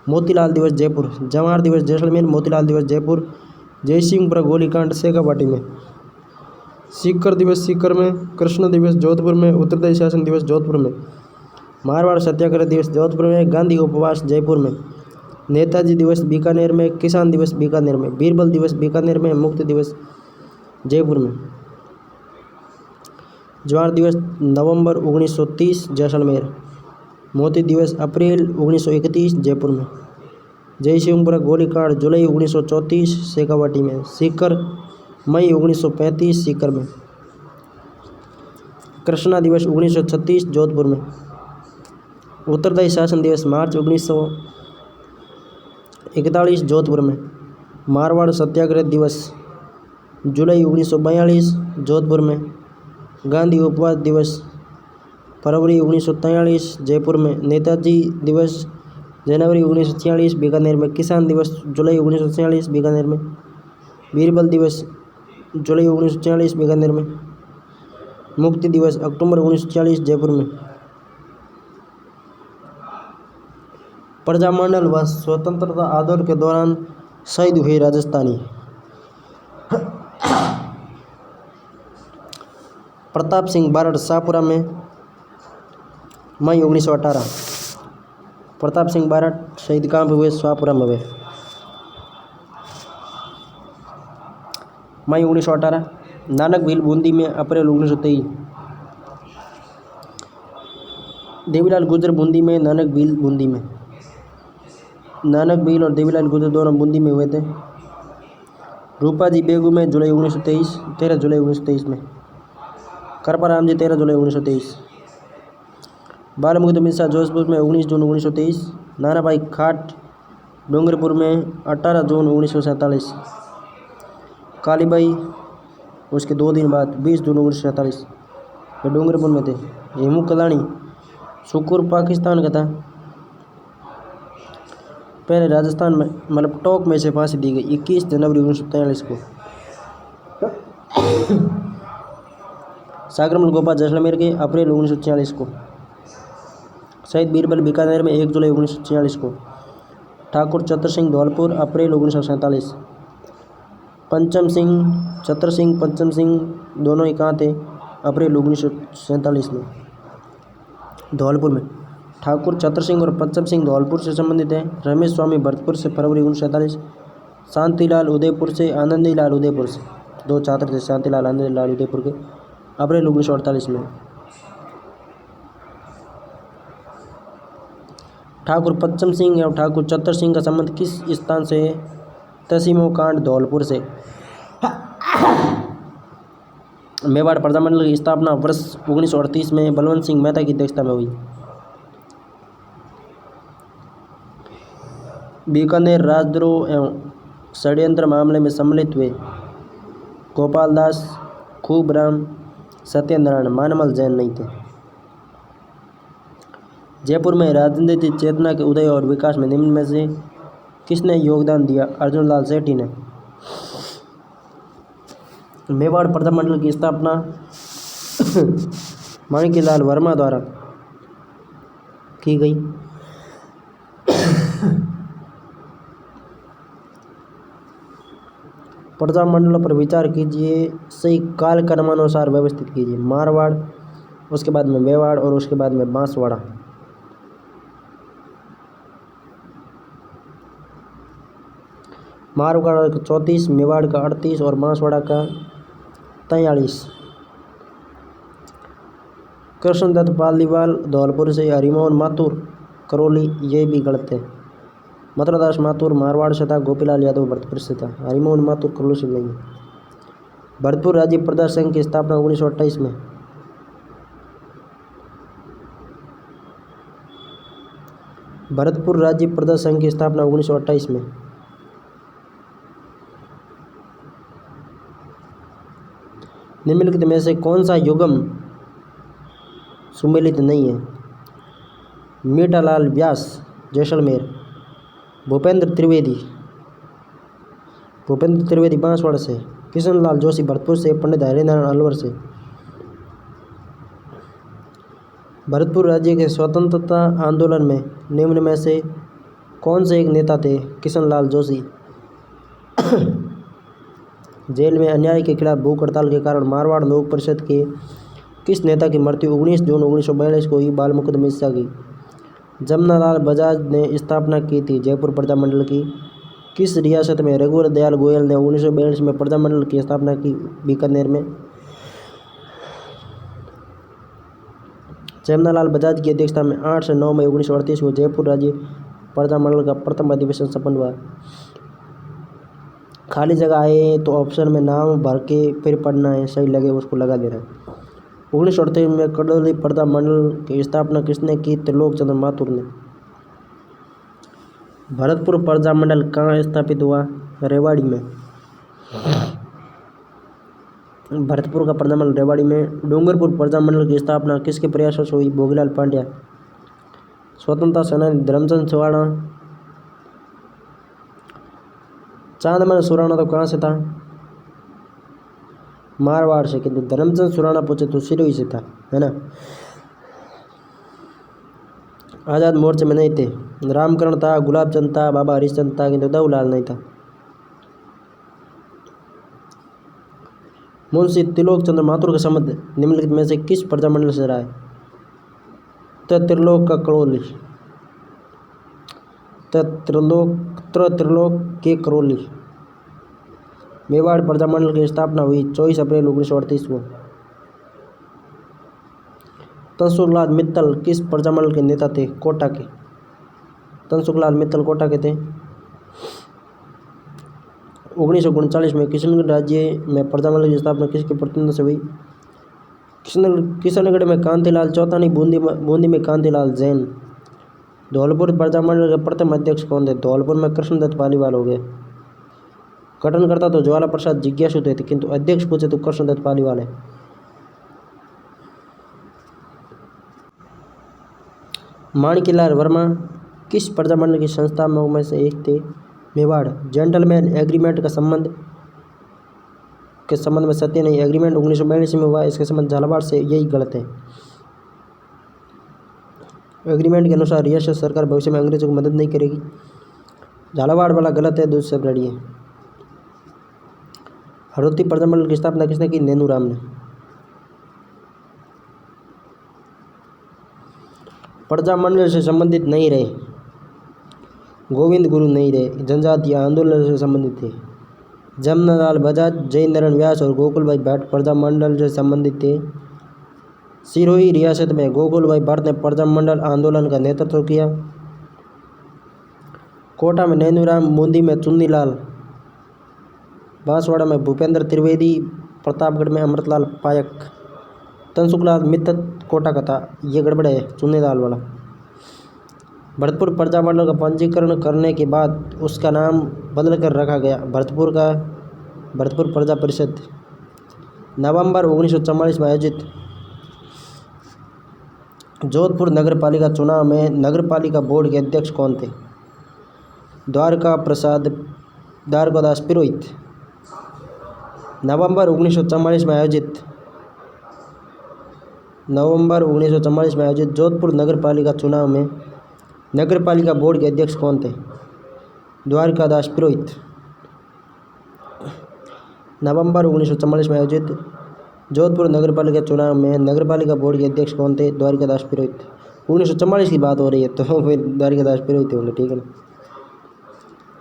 मोतीलाल दिवस जयपुर। जवाहर दिवस जैसलमेर, मोतीलाल दिवस जयपुर। जयसिंहपुरा गोलीकांड शेखावाटी में। सीकर दिवस सीकर में। कृष्ण दिवस जोधपुर में। उत्तरदायी शासन दिवस जोधपुर में। मारवाड़ सत्याग्रह दिवस जोधपुर में। गांधी उपवास जयपुर में। नेताजी दिवस बीकानेर में। किसान दिवस बीकानेर में। बीरबल दिवस बीकानेर में। मुक्ति दिवस जयपुर में। जवाहर दिवस नवंबर 1930 जैसलमेर। मोती दिवस अप्रैल 1931 जयपुर में। जयसिंहपुरा गोलीकांड जुलाई 1934 शेखावाटी में। सीकर मई 1935 सीकर में। कृष्णा दिवस 1936 जोधपुर में। उत्तरदायी शासन दिवस मार्च 1941 जोधपुर में। मारवाड़ सत्याग्रह दिवस जुलाई 1942 जोधपुर में। गांधी उपवास दिवस फरवरी 1943 जयपुर में। नेताजी दिवस जनवरी 1946 बीकानेर में। किसान दिवस जुलाई 1946 बीकानेर में। बीरबल दिवस जुलाई 1946 बीकानेर में। मुक्ति दिवस अक्टूबर 1946 जयपुर में। प्रजामंडल व स्वतंत्रता आंदोलन के दौरान शहीद हुए राजस्थानी। प्रताप सिंह बारड़ शाहपुरा में मई 1918। प्रताप सिंह बारड़ शहीद कहाँ पे हुए? शाहपुरा में हुए मई 1918। नानक भील बूंदी में अप्रैल 1923। देवीलाल गुजर बूंदी में, नानक भील बूंदी में। नानक भील और देवीलाल गुजर दोनों बूंदी में हुए थे। रूपाजी बेगू में जुलाई 1923, 13 जुलाई 1923 में। करपाराम जी 13 जुलाई 1923। बालमुकुंद मिश्रा जोधपुर में 19 जून 1923। नाना भाई खाट डूंगरपुर में 18 जून 1947। कालीबाई उसके 2 दिन बाद 20 जून 1947 वे डूंगरपुर में थे। हेमू कलानी सुकुर पाकिस्तान का था। पहले राजस्थान में मतलब टोंक में से फांसी दी गई 21 जनवरी 1943 को। सागरमल गोपाल जैसलमेर के अप्रैल 1946 को। शहीद बीरबल बीकानेर में 1 जुलाई 1946 को। ठाकुर चतर सिंह धौलपुर अप्रैल 1947। पंचम सिंह, चतर सिंह, पंचम सिंह दोनों ही कहाँ थे? अप्रैल 1947 में धौलपुर में। ठाकुर चतर सिंह और पंचम सिंह धौलपुर से संबंधित हैं। रमेश स्वामी भरतपुर से फरवरी 1947। शांतिलाल उदयपुर से, आनंदीलाल उदयपुर से 2 छात्र थे। शांतिलाल, आनंदीलाल उदयपुर के अप्रैल 1948 में। ठाकुर पंचम सिंह और ठाकुर चतर सिंह का संबंध किस स्थान से है? तसीमो कांड धौलपुर से। मेवाड़ प्रजामंडल की स्थापना वर्ष 1938 में बलवंत सिंह मेहता की अध्यक्षता में हुई। बीकानेर राजद्रोह एवं षड्यंत्र मामले में सम्मिलित हुए गोपाल दास, खूबराम, सत्यनारायण, मानमल जैन नहीं थे। जयपुर में राजनीतिक चेतना के उदय और विकास में निम्न में से किसने योगदान दिया? अर्जुन लाल सेठी ने। मेवाड़ प्रजामंडल की स्थापना माणिक्यलाल वर्मा द्वारा की गई। प्रजामंडलों पर विचार कीजिए, सही काल क्रमानुसार व्यवस्थित कीजिए। मारवाड़, उसके बाद में मेवाड़ और उसके बाद में बांसवाड़ा। मारवाड़ का 34, मेवाड़ का 38 और बांसवाड़ा का 43। कृष्णदत्त पालीवाल धौलपुर से। हरिमोहन माथुर करौली, ये भी गलत है। मथुरादास माथुर मारवाड़ से था। गोपीलाल यादव भरतपुर से था। हरिमोहन माथुर करौली से नहीं है। भरतपुर राज्य प्रजा संघ की स्थापना 1928 में। भरतपुर राज्य प्रजा संघ की स्थापना 1928 में। निम्नलिखित में से कौन सा युगम सुमेलित नहीं है? मीठालाल व्यास जैसलमेर। भूपेंद्र त्रिवेदी बांसवाड़ा से। किशनलाल जोशी भरतपुर से। पंडित हरिनारायण अलवर से। भरतपुर राज्य के स्वतंत्रता आंदोलन में निम्न में से कौन से एक नेता थे? किशनलाल जोशी। जेल में अन्याय के खिलाफ भूख हड़ताल के कारण मारवाड़ लोक परिषद के किस नेता की मृत्यु 19 जून 1942 को हुई? बालमुकुंद मिश्रा की। जमनालाल बजाज ने स्थापना की थी जयपुर प्रजामंडल की। किस रियासत में रघुवर दयाल गोयल ने 1942 में प्रजामंडल की स्थापना की? बीकानेर में। जमनालाल बजाज की अध्यक्षता में 8 से 9 मई 1938 को जयपुर राज्य प्रजामंडल का प्रथम अधिवेशन संपन्न हुआ। खाली जगह आए तो ऑप्शन में नाम भर के फिर पढ़ना है, सही लगे उसको लगा देना है। 1938 में करौली प्रजामंडल की स्थापना किसने की? त्रिलोक चंद्र माथुर ने। भरतपुर प्रजामंडल कहाँ स्थापित हुआ? रेवाड़ी में। भरतपुर का प्रजामंडल रेवाड़ी में। डूंगरपुर प्रजामंडल की स्थापना किसके प्रयासों से हुई? भोगीलाल पांड्या। स्वतंत्रता सेनानी धर्मचंद सुराणा। चांदमल सुराणा तो कहाँ से था? मारवाड़ से, किंतु धर्मचंद सुराणा पूछे तो सिरोही से था, है ना। आज़ाद मोर्चे में नहीं थे। रामकरण था, गुलाबचंद था, बाबा हरिश्चंद्र था, किंतु देवलाल नहीं था। मुंशी त्रिलोक चंद्र माथुर का संबंध निम्नलिखित में से किस प्रजामंडल से रहा है? त्रिलोक का करौली, त्रिलोक के करौली। मेवाड़ प्रजामंडल की स्थापना हुई 24 अप्रैल 1938 को। तनसुखलाल मित्तल किस प्रजामंडल के नेता थे? कोटा के। तनसुखलाल मित्तल कोटा के थे। 1939 में किशनगढ़ राज्य में प्रजामंडल की स्थापना किसके प्रतिनिधित्व से हुई? किशनगढ़ में कांतिलाल चौतानी, बूंदी में कांतिलाल जैन। धौलपुर प्रजामंडल के प्रथम अध्यक्ष कौन थे? धौलपुर में कृष्णदत्त पालीवाल हो गए। गठनकर्ता तो ज्वाला प्रसाद जिज्ञासु थे, किंतु अध्यक्ष पूछे तो कृष्णदत्त पालीवाल है। माणिक्यलाल वर्मा किस प्रजामंडल के संस्थापकों में से एक थे? मेवाड़। जेंटलमैन एग्रीमेंट के संबंध में सत्य नहीं। एग्रीमेंट 1942 में हुआ, इसके संबंध झालावाड़ से, यही गलत है। एग्रीमेंट के अनुसार रियासत सरकार भविष्य में अंग्रेजों को मदद नहीं करेगी। झालावाड़ वाला गलत है, दूसरे से पढ़िए। हरदोती प्रजामंडल की स्थापना किसने की? नेनूराम ने। प्रजामंडल से संबंधित नहीं रहे गोविंद गुरु नहीं रहे, जनजातीय आंदोलन से संबंधित थे। जमनालाल बजाज, जयनारायण व्यास और गोकुलभाई भट्ट प्रजामंडल से संबंधित थे। सिरोही रियासत में गोकुलभाई भट्ट ने प्रजामंडल आंदोलन का नेतृत्व किया। कोटा में नैनूराम, बूंदी में चुन्नीलाल, बांसवाड़ा में भूपेंद्र त्रिवेदी, प्रतापगढ़ में अमृतलाल पायक। तनसुखलाल मित्तल कोटा का था, ये गड़बड़ है, चुन्नीलाल वाला। भरतपुर प्रजामंडल का पंजीकरण करने के बाद उसका नाम बदलकर रखा गया भरतपुर प्रजा परिषद। नवंबर 1944 में आयोजित जोधपुर नगर पालिका चुनाव में नगर पालिका बोर्ड के अध्यक्ष कौन थे? द्वारकादास पुरोहित। नवंबर 1944 में आयोजित जोधपुर नगर पालिका चुनाव में नगर पालिका बोर्ड के अध्यक्ष कौन थे? द्वारकादास पुरोहित। नवंबर 1944 में आयोजित जोधपुर नगर पालिका चुनाव में नगर पालिका बोर्ड के अध्यक्ष कौन थे? द्वारकादास पुरोहित। 1944 की बात हो रही है तो फिर द्वारकादास पुरोहित होंगे, ठीक है ना।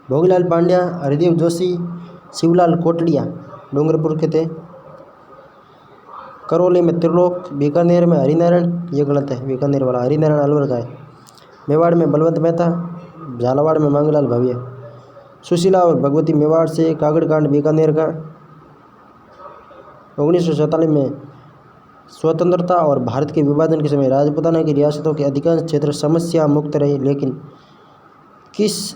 भोगीलाल पांड्या, हरिदेव जोशी, शिवलाल कोटलिया डूंगरपुर के थे। करौली में त्रिलोक, बीकानेर में हरिनारायण, ये गलत है, बीकानेर वाला हरिनारायण अलवर का है। मेवाड़ में बलवंत मेहता, झालावाड़ में मांगलाल भव्य। सुशीला और भगवती मेवाड़ से, कागड़कांड बीकानेर का। 1947 में स्वतंत्रता और भारत के विभाजन के समय राजपूताना की रियासतों के अधिकांश क्षेत्र समस्या मुक्त रहे, लेकिन किस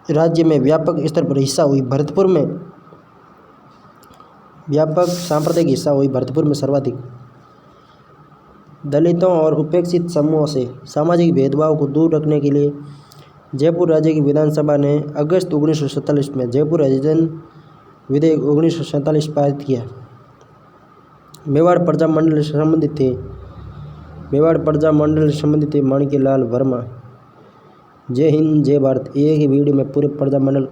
राज्य में व्यापक स्तर पर हिस्सा हुई? भरतपुर में व्यापक सांप्रदायिक हिस्सा हुई, भरतपुर में सर्वाधिक। दलितों और उपेक्षित समूहों से सामाजिक भेदभाव को दूर रखने के लिए जयपुर राज्य की विधानसभा ने अगस्त 1947 में जयपुर अधिनियम विधेयक 1947 पारित किया। मेवाड़ प्रजामंडल से संबंधित थे माणिक्यलाल वर्मा। जय हिंद, जय भारत। एक ही वीडियो में पूरे प्रजामंडल